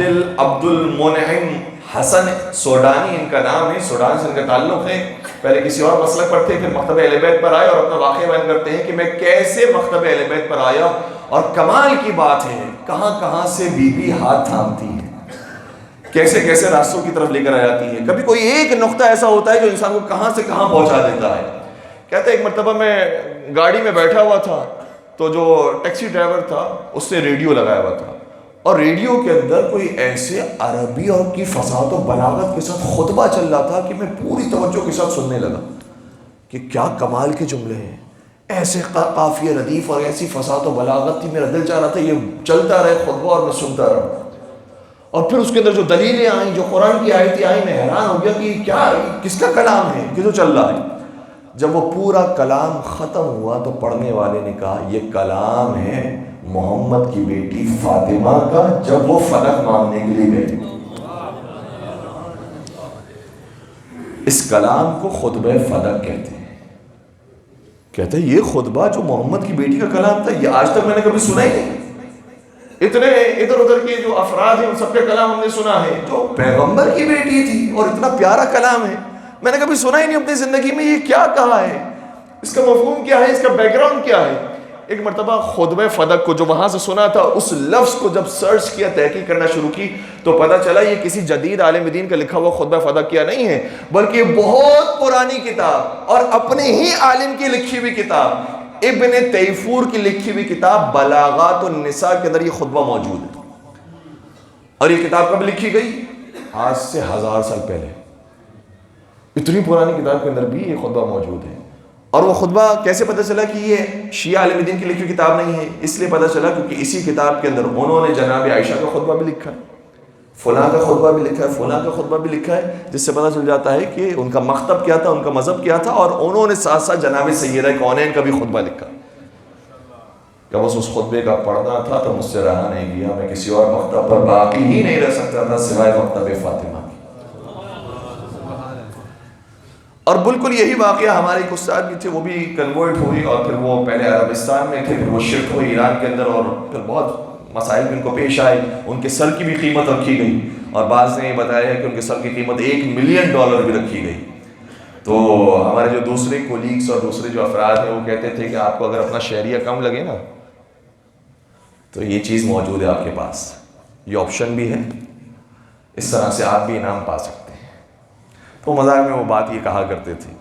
المنعم حسن سوڈانی ان کا نام ہے، سوڈان سے ان کا تعلق ہے. پہلے کسی اور مسلک پر تھے، پھر مکتب اہل بیت پر آئے اور اپنا واقعہ بیان کرتے ہیں کہ میں کیسے مکتب اہل بیت پر آیا. اور کمال کی بات ہے کہاں کہاں سے بی بی ہاتھ تھامتی ہے، کیسے کیسے راستوں کی طرف لے کر آ جاتی ہے. کبھی کوئی ایک نقطہ ایسا ہوتا ہے جو انسان کو کہاں سے کہاں پہنچا دیتا ہے. کہتے ہیں ایک مرتبہ میں گاڑی میں بیٹھا ہوا تھا تو جو ٹیکسی ڈرائیور تھا اس نے ریڈیو لگایا ہوا تھا، اور ریڈیو کے اندر کوئی ایسے عربی اور کی فصاحت و بلاغت کے ساتھ خطبہ چل رہا تھا کہ میں پوری توجہ کے ساتھ سننے لگا کہ کیا کمال کے جملے ہیں، ایسے قافیہ ردیف اور ایسی فصاحت و بلاغت تھی. میرا دل چاہ رہا تھا یہ چلتا رہے خطبہ اور میں سنتا رہا. اور پھر اس کے اندر جو دلیلیں آئیں، جو قرآن کی آیتیں آئیں، میں حیران ہو گیا کہ کیا کس کا کلام ہے کہ جو چل رہا ہے. جب وہ پورا کلام ختم ہوا تو پڑھنے والے نے کہا یہ کلام ہے محمد کی بیٹی فاطمہ کا جب وہ فلک مانگنے کے لیے گئی. اس کلام کو خطبہ فلک کہتے ہیں. کہتے ہیں یہ خطبہ جو محمد کی بیٹی کا کلام تھا یہ آج تک میں نے کبھی سنا ہی نہیں. اتنے ادھر ادھر کے جو افراد ہیں ان سب کے کلام ہم نے سنا ہے، جو پیغمبر کی بیٹی تھی اور اتنا پیارا کلام ہے میں نے کبھی سنا ہی نہیں اپنی زندگی میں. یہ کیا کہا ہے، اس کا مفہوم کیا ہے، اس کا بیک گراؤنڈ کیا ہے. ایک مرتبہ خطبہ فدق کو جو وہاں سے سنا تھا اس لفظ کو جب سرچ کیا، تحقیق کرنا شروع کی تو پتہ چلا یہ کسی جدید عالم دین کا لکھا ہوا خطبہ فدق کیا نہیں ہے، بلکہ بہت پرانی کتاب اور اپنے ہی عالم کی لکھی ہوئی کتاب ابن تیفور کی لکھی ہوئی کتاب بلاغات النساء کے اندر یہ خطبہ موجود ہے. اور یہ کتاب کب لکھی گئی؟ آج سے 1000 سال پہلے. اتنی پرانی کتاب کے اندر بھی یہ خطبہ موجود ہے. اور وہ خطبہ کیسے پتہ چلا کہ یہ شیعہ عالم دین کی لکھی ہوئی کتاب نہیں ہے؟ اس لیے پتہ چلا کیونکہ اسی کتاب کے اندر انہوں نے جناب عائشہ کا خطبہ بھی لکھا ہے، فلاں کا خطبہ بھی لکھا ہے، فلاں کا خطبہ بھی لکھا ہے، جس سے پتہ چل جاتا ہے کہ ان کا مکتب کیا تھا، ان کا مذہب کیا تھا. اور انہوں نے ساتھ ساتھ جناب سیدہ کونین کا بھی خطبہ لکھا. جب اس خطبے کا پڑھنا تھا تو مجھ سے رہا نہیں گیا، میں کسی اور مکتب پر باقی ہی نہیں رہ سکتا تھا سوائے مکتب فاطمہ. اور بالکل یہی واقعہ ہمارے ایک استاد بھی تھے، وہ بھی کنورٹ ہوئی اور پھر وہ پہلے عربستان میں تھے، پھر وہ شفٹ ہوئی ایران کے اندر اور پھر بہت مسائل بھی ان کو پیش آئے. ان کے سر کی بھی قیمت رکھی گئی اور بعض نے یہ بتایا ہے کہ ان کے سر کی قیمت $1 ملین بھی رکھی گئی. تو ہمارے جو دوسرے کولیگس اور دوسرے جو افراد ہیں وہ کہتے تھے کہ آپ کو اگر اپنا شہریہ کم لگے نا تو یہ چیز موجود ہے آپ کے پاس، یہ آپشن بھی ہے، اس طرح سے آپ بھی انعام پا سکتے ہیں. تو مذاق میں وہ بات یہ کہا کرتے تھے.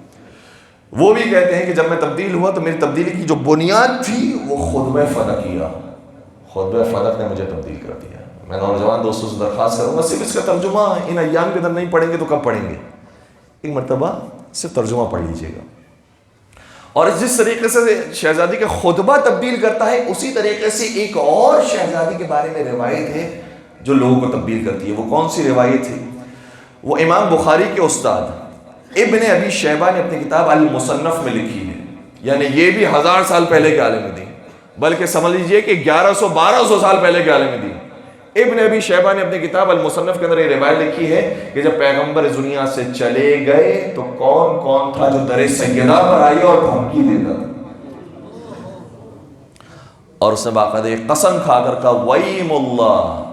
وہ بھی کہتے ہیں کہ جب میں تبدیل ہوا تو میری تبدیلی کی جو بنیاد تھی وہ خطبہ فدقیہ، خطبہ فدق نے مجھے تبدیل کر دیا. میں نوجوان دوستوں سے درخواست کروں گا صرف اس کا ترجمہ ان ایام کے اندر نہیں پڑھیں گے تو کب پڑھیں گے؟ ایک مرتبہ صرف ترجمہ پڑھ لیجئے گا. اور جس طریقے سے شہزادی کا خطبہ تبدیل کرتا ہے اسی طریقے سے ایک اور شہزادی کے بارے میں روایت ہے جو لوگوں کو تبدیل کرتی ہے. وہ کون سی روایت ہے؟ وہ امام بخاری کے استاد ابن ابی شیبہ نے اپنی کتاب المصنف میں لکھی ہے. یعنی یہ بھی 1000 سال پہلے کے عالم دین، بلکہ سمجھ لیجئے کہ 1100-1200 سال پہلے کے عالم دین. ابن ابی شیبہ نے اپنی کتاب المصنف کے اندر یہ روایت لکھی ہے کہ جب پیغمبر اس دنیا سے چلے گئے تو کون کون تھا جو در سیدہ پر آئی اور دھمکی دیتا تھا. اور اس نے باقاعدہ قسم کھا کر کہا وَإِيمُ اللَّهِ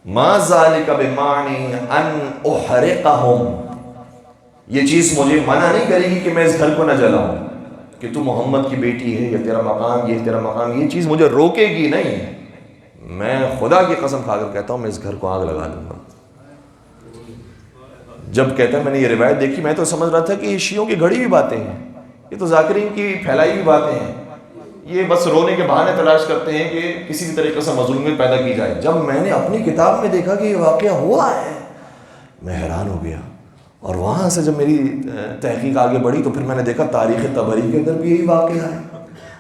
ما ذالک بمعنی ان احرقہم، یہ چیز مجھے منع نہیں کرے گی کہ میں اس گھر کو نہ جلاؤں، کہ تو محمد کی بیٹی ہے، یہ تیرا مقام، یہ تیرا مقام، یہ چیز مجھے روکے گی نہیں. میں خدا کی قسم کھا کر کہتا ہوں میں اس گھر کو آگ لگا دوں گا. جب کہتا ہے میں نے یہ روایت دیکھی میں تو سمجھ رہا تھا کہ یہ شیعوں کی گھڑی ہوئی باتیں ہیں، یہ تو ذاکرین کی پھیلائی ہوئی باتیں ہیں، یہ بس رونے کے بہانے تلاش کرتے ہیں کہ کسی بھی طریقے سے مظلومیت پیدا کی جائے. جب میں نے اپنی کتاب میں دیکھا کہ یہ واقعہ ہوا ہے میں حیران ہو گیا. اور وہاں سے جب میری تحقیق آگے بڑھی تو پھر میں نے دیکھا تاریخ طبری کے اندر بھی یہی واقعہ ہے،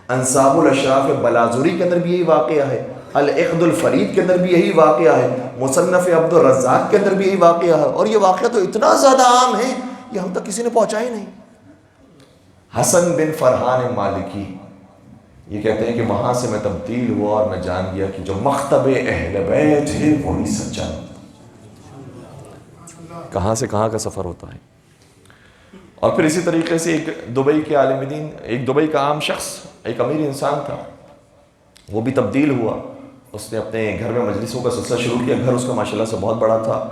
انساب الاشراف بلازوری کے اندر بھی یہی واقعہ ہے، العقد الفرید کے اندر بھی یہی واقعہ ہے، مصنف عبد الرزاق کے اندر بھی یہی واقعہ ہے. اور یہ واقعہ تو اتنا زیادہ عام ہے یہ ہم تک کسی نے پہنچا ہی نہیں. حسن بن فرحان مالکی یہ کہتے ہیں کہ وہاں سے میں تبدیل ہوا اور میں جان گیا کہ جو مکتب اہل بیت ہے وہی سچا. کہاں سے کہاں کا سفر ہوتا ہے. اور پھر اسی طریقے سے ایک دبئی کے عالم دین، ایک دبئی کا عام شخص، ایک امیر انسان تھا، وہ بھی تبدیل ہوا. اس نے اپنے گھر میں مجلسوں کا سلسلہ شروع کیا. گھر اس کا ماشاءاللہ سے بہت بڑا تھا،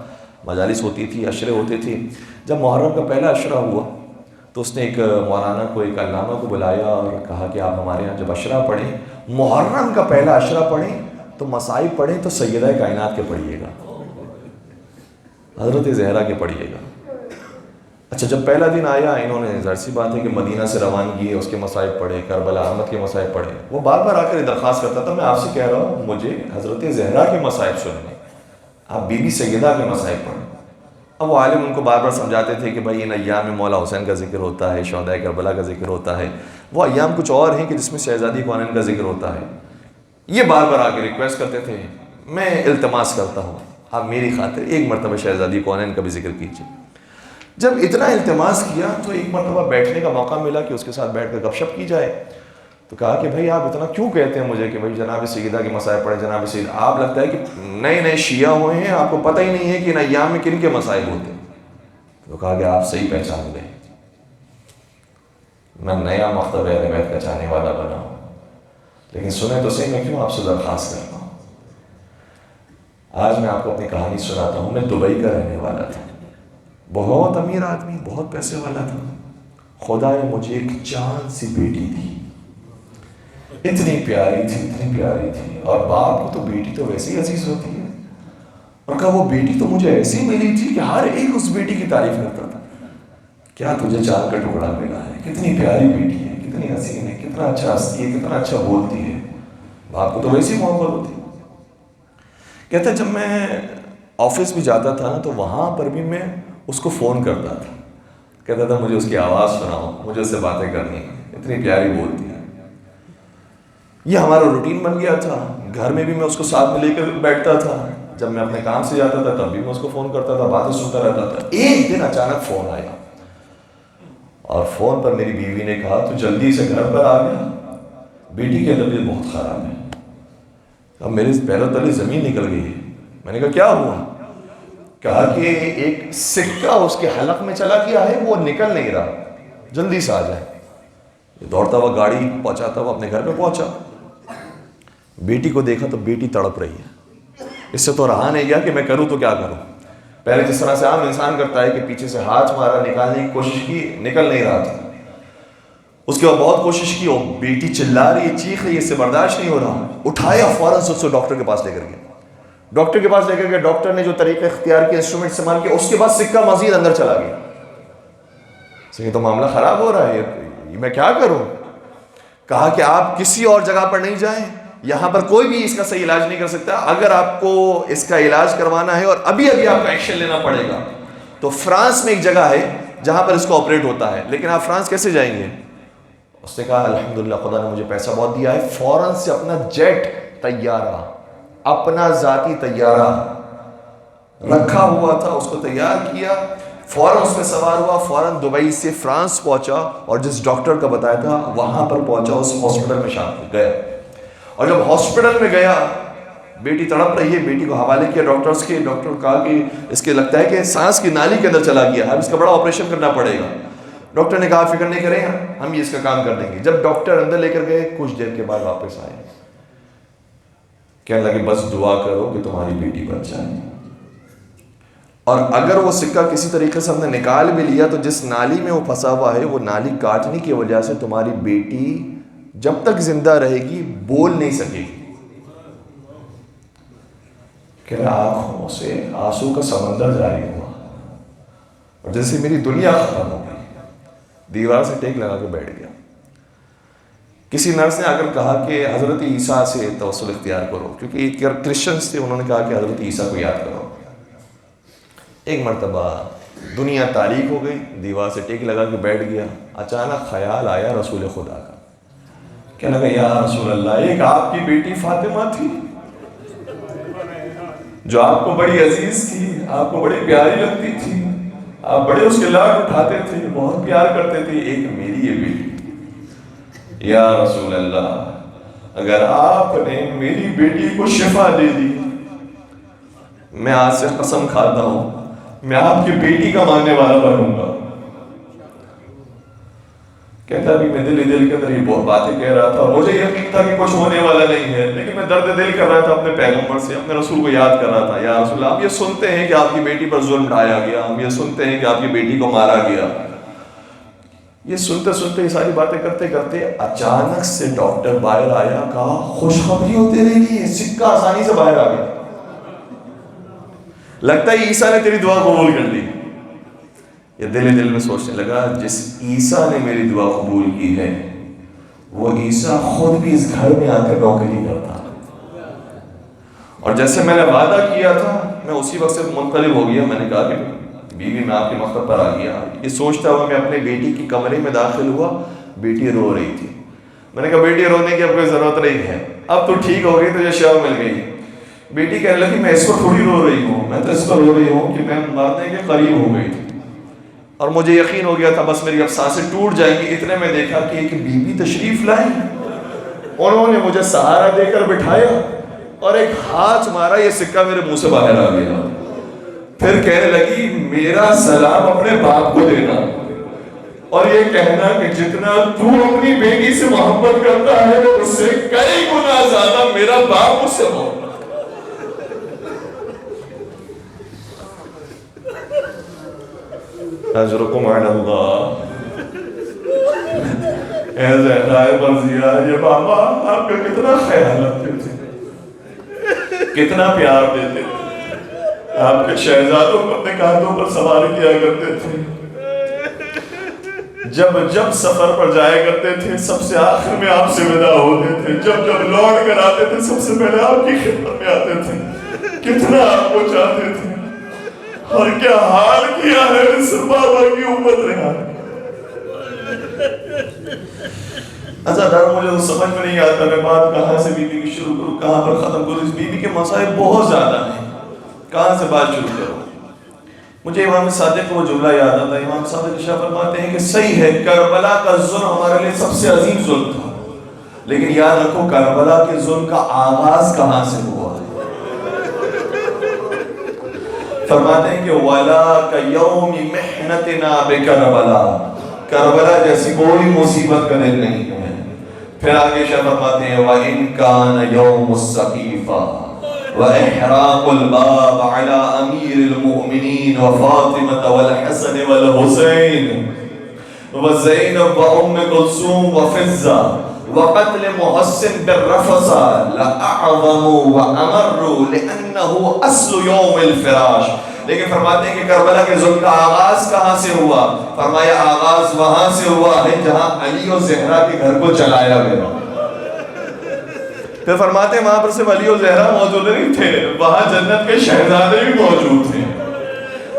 مجالس ہوتی تھی، عشرے ہوتے تھے. جب محرم کا پہلا عشرہ ہوا تو اس نے ایک مولانا کو، ایک علامہ کو بلایا اور کہا کہ آپ ہمارے یہاں جب عشرہ پڑھیں، محرم کا پہلا عشرہ پڑھیں تو مصائب پڑھیں تو سیدہ کائنات کے پڑھیے گا، حضرت زہرا کے پڑھیے گا. اچھا، جب پہلا دن آیا، انہوں نے ظاہر سی بات ہے کہ مدینہ سے روانگی ہے، اس کے مصائب پڑھے، کربلا احمد کے مصائب پڑھے. وہ بار بار آ کر درخواست کرتا تھا، میں آپ سے کہہ رہا ہوں مجھے حضرت زہرا کے مصائب سننے، آپ بی بی سیدہ کے مصائب پڑھیں. اب وہ عالم ان کو بار بار سمجھاتے تھے کہ بھائی ان ایام میں مولا حسین کا ذکر ہوتا ہے، شہدائے کربلا کا ذکر ہوتا ہے، وہ ایام کچھ اور ہیں کہ جس میں شہزادی کونین کا ذکر ہوتا ہے. یہ بار بار آ کے ریکویسٹ کرتے تھے، میں التماس کرتا ہوں آپ میری خاطر ایک مرتبہ شہزادی کونین کا بھی ذکر کیجیے. جب اتنا التماس کیا تو ایک مرتبہ بیٹھنے کا موقع ملا کہ اس کے ساتھ بیٹھ کر گپ شپ کی جائے. تو کہا کہ بھائی آپ اتنا کیوں کہتے ہیں مجھے کہ بھائی جناب سیدہ کے مصائب پڑھے، جناب سیدہ، آپ لگتا ہے کہ نئے نئے شیعہ ہوئے ہیں، آپ کو پتہ ہی نہیں ہے کہ ان ایام میں کن کے مصائب ہوتے ہیں. تو کہا کہ آپ صحیح پہچان لیں، میں نیا مکتب اہل بیت کا چاہنے والا بنا ہوں، لیکن سنیں تو صحیح میں کیوں آپ سے درخواست کرتا ہوں. آج میں آپ کو اپنی کہانی سناتا ہوں. میں دبئی کا رہنے والا تھا، بہت امیر آدمی، بہت پیسے والا تھا. خدا نے مجھے ایک چاند سی بیٹی دی، اتنی پیاری تھی، اتنی پیاری تھی. اور باپ کو تو بیٹی تو ویسے ہی عزیز ہوتی ہے. اور کہا وہ بیٹی تو مجھے ایسی ملی تھی کہ ہر ایک اس بیٹی کی تعریف کرتا تھا. کیا تجھے چاند کا ٹکڑا ملا ہے، کتنی پیاری بیٹی ہے، کتنی حسین ہے، کتنا اچھا ہنستی ہے، کتنا اچھا بولتی ہے. باپ کو تو ویسی محبت ہوتی. کہتا جب میں آفس بھی جاتا تھا نا تو وہاں پر بھی میں اس کو فون کرتا تھا. کہتا تھا مجھے اس کی آواز سناؤ، مجھے اس سے باتیں کرنی ہیں، اتنی پیاری بولتی ہے. یہ ہمارا روٹین بن گیا تھا. گھر میں بھی میں اس کو ساتھ میں لے کر بیٹھتا تھا. جب میں اپنے کام سے جاتا تھا تب بھی میں اس کو فون کرتا تھا، باتیں سنتا رہتا تھا. ایک دن اچانک فون آیا اور فون پر میری بیوی نے کہا تو جلدی سے گھر پر آ گیا، بیٹی کی طبیعت بہت خراب ہے. اب میرے پیروں تلے زمین نکل گئی ہے. میں نے کہا کیا ہوا؟ کہا کہ ایک سکہ اس کے حلق میں چلا گیا ہے، وہ نکل نہیں رہا، جلدی سے آ جائے. دوڑتا ہوا گاڑی پہنچاتا ہوا اپنے گھر پہ پہنچا. بیٹی کو دیکھا تو بیٹی تڑپ رہی ہے. اس سے تو رہا نہیں گیا کہ میں کروں تو کیا کروں. پہلے جس طرح سے عام انسان کرتا ہے کہ پیچھے سے ہاتھ مارا، نکالنے کی کوشش کی، نکل نہیں رہا تھا. اس کے بعد بہت کوشش کی، وہ بیٹی چلا رہی ہے، چیخ رہی ہے، اس سے برداشت نہیں ہو رہا. اٹھایا فوراً سے اس کو ڈاکٹر کے پاس لے کر گیا. ڈاکٹر کے پاس لے کر گیا. ڈاکٹر نے جو طریقہ اختیار کیا، انسٹرومنٹ استعمال کیا، اس کے بعد سکہ مزید اندر چلا گیا. یہ تو معاملہ خراب ہو رہا ہے، یہ میں کیا کروں؟ کہا کہ آپ کسی اور جگہ پر نہیں جائیں، یہاں پر کوئی بھی اس کا صحیح علاج نہیں کر سکتا. اگر آپ کو اس کا علاج کروانا ہے اور ابھی ابھی آپ کو ایکشن لینا پڑے گا تو فرانس میں ایک جگہ ہے جہاں پر اس کو آپریٹ ہوتا ہے. لیکن آپ فرانس کیسے جائیں گے؟ اس نے کہا الحمدللہ خدا نے مجھے پیسہ بہت دیا ہے. فوراً سے اپنا جیٹ، طیارہ، اپنا ذاتی طیارہ رکھا ہوا تھا، اس کو تیار کیا، فوراً اس میں سوار ہوا، فوراً دبئی سے فرانس پہنچا اور جس ڈاکٹر کا بتایا تھا وہاں پر پہنچا، اس ہاسپٹل میں شام کو گیا. اور جب ہاسپٹل میں گیا، بیٹی تڑپ رہی ہے، بیٹی کو حوالے کیا ڈاکٹرز کے. ڈاکٹر نے کہا کہ اس کے لگتا ہے کہ سانس کی نالی کے اندر چلا گیا، اب اس کا بڑا آپریشن کرنا پڑے گا. ڈاکٹر نے کہا فکر نہیں کریں، ہم یہ اس کا کام کر دیں گے. جب ڈاکٹر اندر لے کر گئے، کچھ دیر کے بعد واپس آئے، کہنے لگے بس دعا کرو کہ تمہاری بیٹی بچ جائے. اور اگر وہ سکہ کسی طریقے سے ہم نے نکال بھی لیا تو جس نالی میں وہ پھنسا ہوا ہے، وہ نالی کاٹنے کی وجہ سے تمہاری بیٹی جب تک زندہ رہے گی بول نہیں سکے گی. کہ آنکھوں سے آنسو کا سمندر جاری ہوا اور جیسے میری دنیا ختم ہو گئی. دیوار سے ٹیک لگا کے بیٹھ گیا. کسی نرس نے آ کر کہا کہ حضرت عیسیٰ سے توسل اختیار کرو، کیونکہ کرسچنس تھے، انہوں نے کہا کہ حضرت عیسیٰ کو یاد کرو. ایک مرتبہ دنیا تاریک ہو گئی، دیوار سے ٹیک لگا کے بیٹھ گیا. اچانک خیال آیا رسول خدا کا. کہنے لگا یا رسول اللہ، ایک آپ کی بیٹی فاطمہ تھی جو آپ کو بڑی عزیز تھی، آپ کو بڑی پیاری لگتی تھی، آپ بڑے اس کے لاڈ اٹھاتے تھے، بہت پیار کرتے تھے. ایک میری یہ بیٹی. یا رسول اللہ، اگر آپ نے میری بیٹی کو شفا دے دی، میں آج سے قسم کھاتا ہوں میں آپ کی بیٹی کا ماننے والا بنوں گا. کہتا ابھی میں دل کے اندر یہ باتیں کہہ رہا تھا، مجھے یقین تھا کہ کچھ ہونے والا نہیں ہے، لیکن میں درد دل کر رہا تھا اپنے پیغمبر سے، اپنے رسول کو یاد کر رہا تھا، یا رسول اللہ ہم یہ سنتے ہیں کہ آپ کی بیٹی پر ظلم ڈھایا گیا، ہم یہ سنتے ہیں کہ آپ کی بیٹی کو مارا گیا. یہ سنتے سنتے یہ ساری باتیں کرتے کرتے اچانک سے ڈاکٹر باہر آیا، کہا خوشخبری ہو تیرے لیے، سکہ آسانی سے باہر آ گیا. لگتا ہے عیسیٰ نے تیری دعا قبول کر لی. یہ دل میں سوچنے لگا جس عیسیٰ نے میری دعا قبول کی ہے وہ عیسیٰ خود بھی اس گھر میں آ کر نوکری کرتا، اور جیسے میں نے وعدہ کیا تھا میں اسی وقت سے منقلب ہو گیا. میں نے کہا کہ بیوی میں آپ کے مکتب پر آ گیا. یہ سوچتا ہوا میں اپنے بیٹی کی کمرے میں داخل ہوا، بیٹی رو رہی تھی. میں نے کہا بیٹی رونے کی اب کوئی ضرورت نہیں ہے، اب تو ٹھیک ہو گئی، تجھے شفا مل گئی. بیٹی کہنے لگی میں اس کو تھوڑی رو رہی ہوں، میں تو اس کو رو رہی ہوں کہ میں مرنے کے قریب ہو گئی تھی اور مجھے یقین ہو گیا تھا بس میری اب سانسیں ٹوٹ جائیں گی. اتنے میں دیکھا کہ ایک بیوی تشریف لائی، انہوں نے مجھے سہارا دے کر بٹھایا اور ایک ہاتھ مارا، یہ سکہ میرے منہ سے باہر آ گیا. پھر کہنے لگی میرا سلام اپنے باپ کو دینا اور یہ کہنا کہ جتنا تو اپنی بیٹی سے محبت کرتا ہے اس سے کئی گنا زیادہ میرا باپ مجھ سے محبت. اجرکم علی اللہ. اے زہرائے مرضیہ، یہ بابا آپ کا کتنا خیال رکھتے تھے، کتنا پیار دیتے تھے، آپ کے شہزادوں کو اپنے کاندھوں پر سوار کیا کرتے تھے. جب سفر پر جایا کرتے تھے سب سے آخر میں آپ سے ودا ہوتے تھے، جب لوٹ کر آتے تھے سب سے پہلے آپ کی خدمت میں آتے تھے. کتنا آپ کو چاہتے تھے اور کیا حال کیا ہے اس بابا کی امت رہا. اچھا ڈر مجھے تو سمجھ میں نہیں آتا میں بات کہاں سے بیوی کی شروع کروں، کہاں پر ختم کروں. اس بیوی کے مسائل بہت زیادہ ہیں، کہاں سے بات شروع کروں. مجھے امام صادق کو وہ جملہ یاد آتا ہے. امام صادق شاہ فرماتے ہیں کہ صحیح ہے کربلا کا ظلم ہمارے لیے سب سے عظیم ظلم تھا، لیکن یاد رکھو کربلا کے ظلم کا آغاز کہاں سے ہوا ہے. فرماتے ہیں کہ وَلَا كَيَوْمِ مِحْنَتِنَا بِكَرْبَلَا، کربلا جیسی کوئی مصیبت کا دن نہیں ہے. پھر آگے شاہ فرماتے ہیں وَإِن كَانَ يَوْمُ السَّقِيفَةِ وَإِحْرَاقُ الْبَابِ عَلَىٰ أَمِيرِ الْمُؤْمِنِينَ وَفَاطِمَةَ وَالْحَسَنِ وَالْحُسَيْنِ وَزَيْنَبَ وَأُمِّ كُلْثُومَ وَفِزَّةَ وَقَتْلِ مُحَسِّنٍ بِالرَّفَصَةِ لَأَعْظَمُ وَأَمَرُّ لِأَنَّهُ أَصْلُ يَوْمِ الْفِرَاشِ. لیکن فرماتے ہیں کہ کربلا کے ظلم کا آغاز کہاں سے ہوا؟ فرمایا آغاز وہاں سے ہوا ہے جہاں علی و زہرا کے گھر کو جلایا گیا. پھر فرماتے ہیں وہاں پر صرف علی و زہرا موجود نہیں تھے، وہاں جنت کے شہزادے بھی موجود تھے.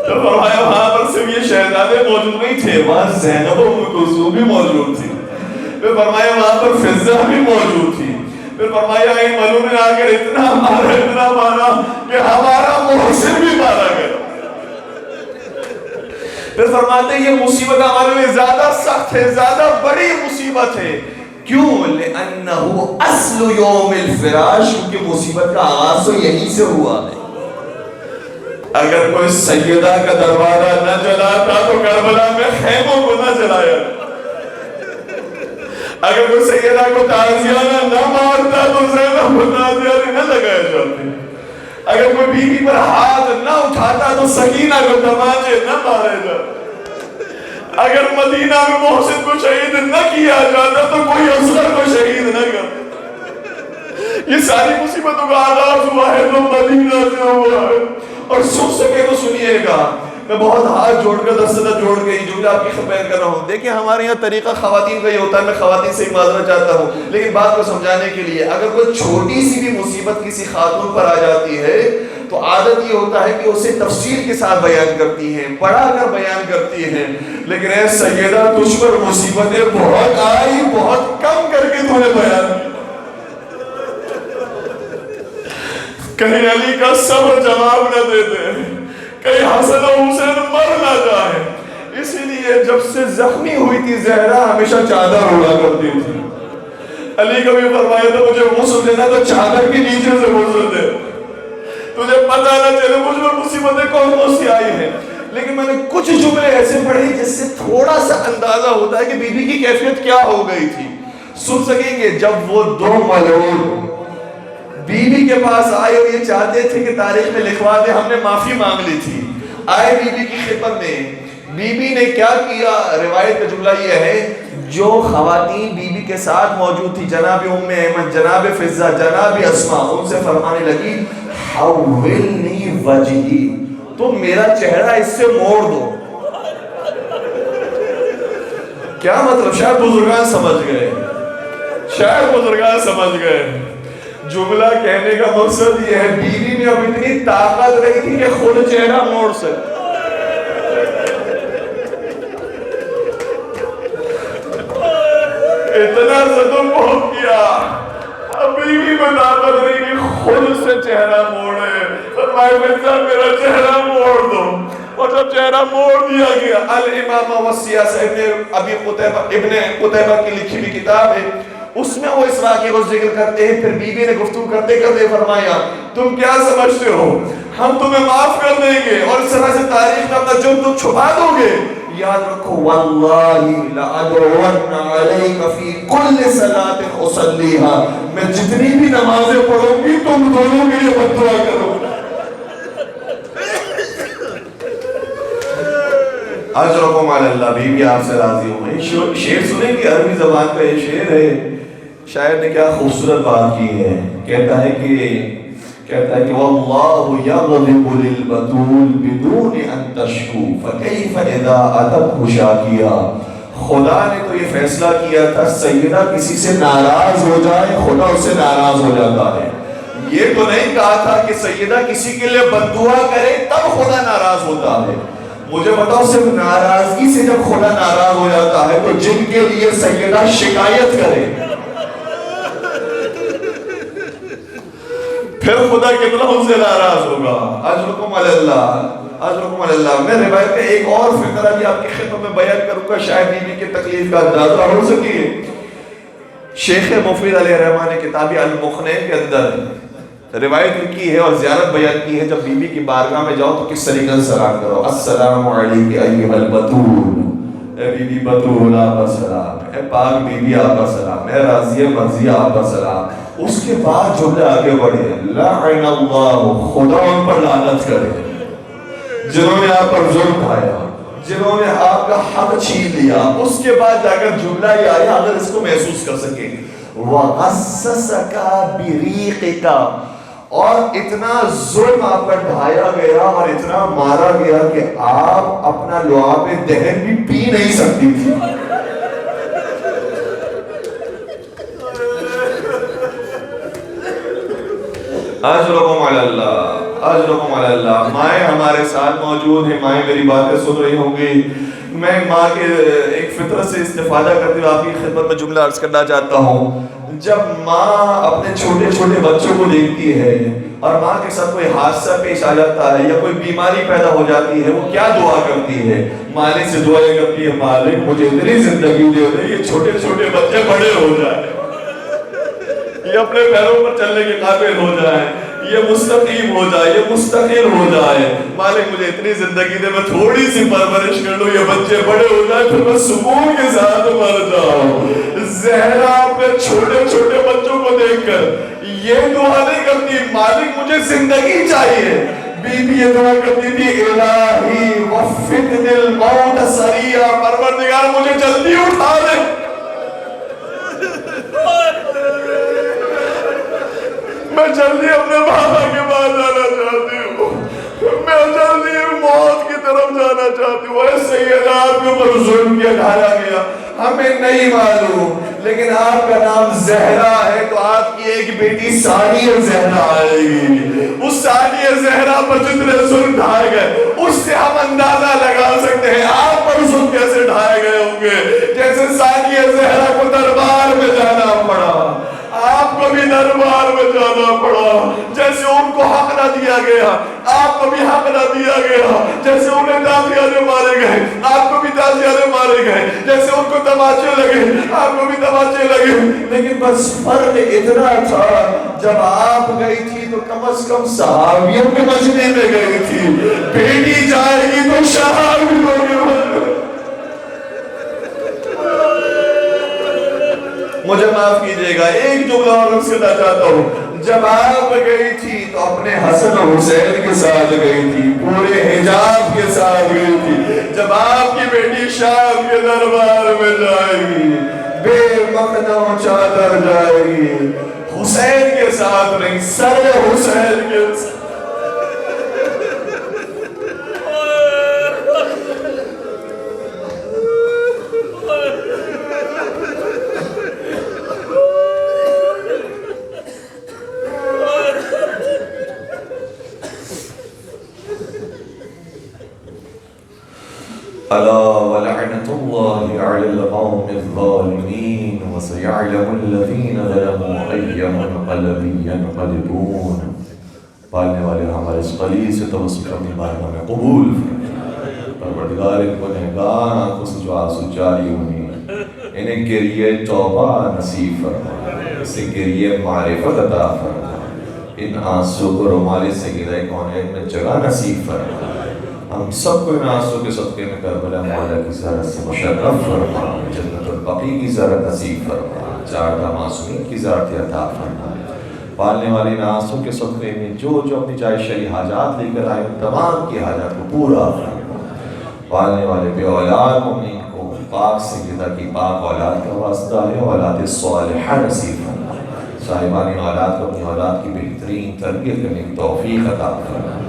پھر فرمایا وہاں پر صرف یہ شہزادے موجود نہیں تھے، وہاں زینب و ام کلثوم بھی موجود تھی. پھر فرمایا وہاں پر فضہ بھی موجود تھی. پھر فرمایا ان ملوں نے آ کر اتنا مارا کہ ہمارا محسن بھی مارا گیا. پھر فرماتے ہیں یہ مصیبت ہمارے لیے زیادہ سخت ہے، زیادہ بڑی مصیبت ہے. کیوں؟ لِأَنَّهُ أَصْلُ يَوْمِ الْفِرَاشِ، کیونکہ مصیبت کا آغاز تو یہیں سے ہوا ہے. اگر کوئی سیدہ کا دروازہ نہ جلاتا تو کربلا میں خیموں کو نہ جلایا. اگر کوئی سیدہ کو تازیانہ نہ مارتا تو زینب کو تازیانہ نہ لگایا جاتے. اگر کوئی بیوی پر ہاتھ نہ اٹھاتا تو سکینہ کو تماچے نہ مارے جاتے. اگر مدینہ میں محسن کو شہید نہ کیا جاتا تو کوئی اصغر کو شہید نہ کرتا. یہ ساری مصیبتوں کا آغاز ہوا ہے تو مدینہ سے ہوا ہے. اور سن سکے تو سنیے گا، میں بہت ہاتھ جوڑ کر دستہ جوڑ کے جو آپ کی خدمت کر رہا ہوں. دیکھیں ہمارے یہاں طریقہ خواتین کا یہ ہوتا ہے، میں خواتین سے ہی معذرت چاہتا ہوں، لیکن بات کو سمجھانے کے لیے اگر کوئی چھوٹی سی بھی مصیبت کسی خاتون پر آ جاتی ہے تو عادت یہ ہوتا ہے کہ اسے تفصیل کے ساتھ بیان کرتی ہیں، پڑھا کر بیان کرتی ہیں. لیکن اے سیدہ تجھ پر مصیبتیں بہت آئی، بہت کم کر کے تمہیں بیان کی. کہیں علی کا صبر جواب نہ دے دے، کہیں حسن و حسین مر نہ جائے. اسی لیے جب سے زخمی ہوئی تھی زہرا ہمیشہ چادر اڑا کرتی تھی. علی کا بھی فرمایا تھا مجھے غسل دینا تو چادر کے نیچے سے غسل دے، تجھے پتہ نہ چلے مجھ پر مصیبتیں کون کون سی آئی ہیں. لیکن میں نے کچھ جملے ایسے پڑھے جس سے تھوڑا سا اندازہ ہوتا ہے کہ بی بی کی کیفیت کیا ہو گئی تھی. سن سکیں گے؟ جب وہ دو ملعون بی بی کے پاس آئے اور یہ چاہتے تھے کہ تاریخ میں لکھوا دے ہم نے معافی مانگ لی تھی، آئے بی بی کی خدمت میں، بی بی نے کیا کیا؟ روایت کا جملہ یہ ہے، جو خواتین بی بی کے ساتھ موجود تھی، جناب ام ایمن، جناب فضہ، جناب اسماء، ان سے فرمانے لگی حولنی وجہی، تم میرا چہرہ اس سے موڑ دو. کیا مطلب؟ شاید بزرگان سمجھ گئے، شاید بزرگان سمجھ گئے. جملہ کہنے کا مقصد یہ ہے بیوی میں اب اتنی طاقت رہی تھی کہ خود چہرہ موڑ سکتی. اتنا ظلم ہو کیا، اب بیوی میں طاقت رہی کہ خود سے چہرہ موڑے. فرمائے میرا چہرہ موڑ دو. اور جب چہرہ موڑ دیا گیا، الامامہ والسیاسہ ابن قتیبہ کی لکھی بھی کتاب ہے، اس میں وہ اس واقعے کو ذکر کرتے ہیں. پھر بی بی نے گفتگو کرتے کرتے فرمایا تم کیا سمجھتے ہو ہم تمہیں معاف کر دیں گے اور اس طرح سے تاریخ میں اپنا جرم تم چھپا دو گے؟ یاد رکھو واللہ لأدعون علیک فی کل صلاۃ اصلیھا، میں جتنی بھی نمازیں پڑھوں گی تم دونوں کے لیے بد دعا کرو. اجرکم علی اللہ، بیوی آپ سے راضی ہو گئی. شعر سنیں گے، عربی زبان کا یہ شعر ہے. شاعر نے کیا خوبصورت بات کی ہے. کہتا ہے کہ واللہ یغضب للبتول بدون ان تشکو فکیف اذا اتت شاکیا. خدا نے تو یہ فیصلہ کیا تھا سیدہ کسی سے ناراض ہو جائے خدا اس سے ناراض ہو جاتا ہے. یہ تو نہیں کہا تھا کہ سیدہ کسی کے لیے بد دعا کرے تب خدا ناراض ہوتا ہے. مجھے بتاؤ صرف ناراضگی سے جب خدا ناراض ہو جاتا ہے تو جن کے لیے سیدہ شکایت کرے پھر خدا کتنا ان سے ناراض ہوگا. اجرکم علی اللہ، اجرکم علی اللہ. میں روایت کا ایک اور فقرہ بھی آپ کی خدمت میں بیان کروں گا، شاید بی بی کی تکلیف کا اندازہ ہو سکے. شیخ مفید علیہ الرحمٰن نے کتاب المغنی کے اندر روایت لکھی ہے اور زیارت بیان کی ہے، جب بی بی کی بارگاہ میں جاؤ تو کس طریقے سے سلام کرو. السلام علیک ایھا البتول، اے بی بی بتول آپ کا سلام، اے پاک بی بی آپ کا سلام، اے راضیہ مرضیہ آپ کا سلام. اس کے بعد جملے آگے بڑھے، لعن اللہ، خدا ان پر لعنت کرے جنہوں نے آپ پر ظلم ڈھایا، جنہوں نے آپ کا حق چھین لیا. اس کے بعد جا کر جملہ یہ آیا، اگر اس کو محسوس کر سکیں، وَغَسَّسَكَ بِرِيقِكَ، اور اتنا ظلم آپ پر ڈھایا گیا اور اتنا مارا گیا کہ آپ اپنا لعاب دہن بھی پی نہیں سکتی تھی. اجرکم علی اللہ، اجرکم علی اللہ. مائیں ہمارے ساتھ موجود ہیں، مائیں میری باتیں سن رہی ہوں گی. میں ماں کے ایک فطرت سے استفادہ کرتے ہوئے آپ کی خدمت میں جملہ عرض کرنا چاہتا ہوں. جب ماں اپنے چھوٹے چھوٹے بچوں کو دیکھتی ہے اور ماں کے ساتھ کوئی حادثہ پیش آ جاتا ہے یا کوئی بیماری پیدا ہو جاتی ہے، وہ کیا دعا کرتی ہے؟ مالک سے دعائیں کرتی ہے، مالک مجھے اتنی زندگی دے دے یہ چھوٹے چھوٹے بچے بڑے ہو جائیں، یہ اپنے پیروں پر چلنے کے قابل ہو جائیں، یہ مستقیم ہو جائے، یہ مستقل ہو جائے. مالک مجھے اتنی زندگی دے، میں تھوڑی سی پرورش کر لوں، یہ بچے بڑے ہو جائیں، پھر میں سکون کے ساتھ مر جاؤں. زہرا اپنے چھوٹے چھوٹے بچوں کو دیکھ کر یہ دعا نہیں کرتی مالک مجھے زندگی چاہیے. بی بی یہ دعا کرتی تھی الہی وفقنی الموت سریعا، پروردگار مجھے جلدی اٹھا دے. میں جلدی اپنے بابا کے پاس جانا چاہتی ہوں، میں جلدی موت کی طرف جانا چاہتی ہوں. اے سیدہ آپ کے اوپر ظلم کیا ڈھایا گیا، ہمیں نہیں معلوم، لیکن آپ کا نام زہرا ہے تو آپ کی ایک بیٹی ثانیہ زہرا آئے گی. اس ثانیہ زہرا پر جتنے ظلم ڈھائے گئے اس سے ہم اندازہ لگا سکتے ہیں آپ پر ظلم کیسے ڈھائے گئے ہوں گے. جیسے ثانیہ زہرا کو دربار میں جانا پڑا، آپ کو بھی دربار میں جانا پڑا. جیسے ان کو حق نہ دیا گیا آپ کو بھی حق نہ دیا گیا. جیسے انہیں تازیانے مارے گئے آپ کو بھی تازیانے مارے گئے. جیسے ان کو تماچے لگے آپ کو بھی تماچے لگے. لیکن بس فرق اتنا تھا، جب آپ گئی تھی تو کم از کم صحابیوں کے مجمع میں گئی تھی. بیٹی جائے گی تو شاہ عرض کرنا چاہتا ہوں، جب آپ گئی تھی تو اپنے حسن و حسین کے ساتھ گئی تھی، پورے حجاب کے ساتھ گئی تھی۔ جب آپ کی بیٹی شام کے دربار میں جائے گی، بے مخنہ و چادر جائے گی، حسین کے ساتھ نہیں، سر حسین کے ساتھ۔ ألا ولعنة الله على القوم الظالمين وسيعلم الذين ظلموا أي منقلب ينقلبون۔ پالنے والے ہمارے اس قلیل سے توسط اپنی بارگاہ میں قبول فرما۔ پروردگار ان کو نگاہ آنکھوں سے جو آنسو جاری ہوئی، انہیں گریہ توبہ نصیب فرما، اسے گریہ معرفت عطا فرما، ان آنسو کو رومال سیدہ کونین میں جگہ نصیب فرما۔ ہم سب کو ان آنسو کے صدقے میں کربلا مولا کی زیارت سے مشرف فرما، جنت البقیع کی زیارت نصیب فرما، چاردہ معصومین کی زیارت عطا فرما۔ پالنے والے ان آنسو کے صدقے میں جو جو اپنی جائے شرعی حاجات لے کر آئے ان تمام کی حاجات کو پورا فرما۔ پالنے والے بے اولاد مومنین کو پاک سیدہ کی پاک اولاد کا واسطہ ہے، اولاد صالحہ نصیب فرما۔ صاحبان اولاد کو اپنی اولاد کی بہترین تربیت کرنے کی توفیق عطا فرما۔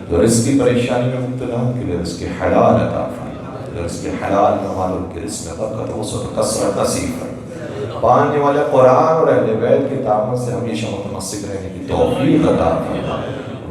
جو رزق کی پریشانی میں مبتلا ان کے لیے رزق حلال عطا فرما، جو رزق حلال میں مالوں کے رزق میں برکت وسعت و کثرت نصیب فرما۔ پالنے والے قرآن اور اہل بیت کے تعامل سے ہمیشہ متمسک رہنے کی توفیق عطا فرما۔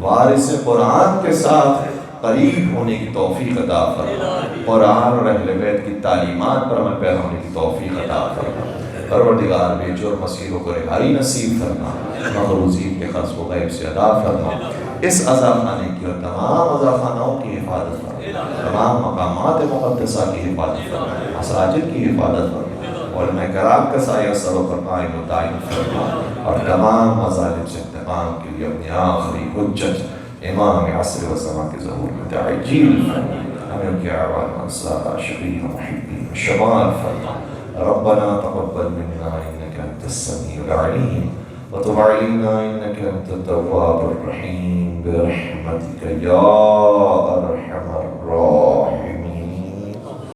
وارث قرآن کے ساتھ قریب ہونے کی توفیق عطا فرما، قرآن اور اہل بیت کی تعلیمات پر عمل پیرا ہونے کی توفیق عطا فرما۔ پروردگار بے جرم اسیروں کو رہائی نصیب فرما، مغروزین کے قرض کو غیب سے ادا فرما۔ اس عذاب خانے کی اور تمام عذاب خانوں کی حفاظت فرما، تمام مقامات مقدسہ کی حفاظت فرما، مساجد کی حفاظت فرما، علماء کرام کا سایہ سروں پر قائم و دائم فرما، اور تمام مظالم سے انتقام کے لیے اپنی آخری حجت امام عصر و زمان کے ظہور میں تعجیل فرما۔ ہمیں ان کے اعوان انصار شفیع محبین شمال فرما۔ ربنا تقبل منا انك انت السميع العليم وتب علينا انك انت التواب الرحيم برحمتك يا ارحم الراحمين۔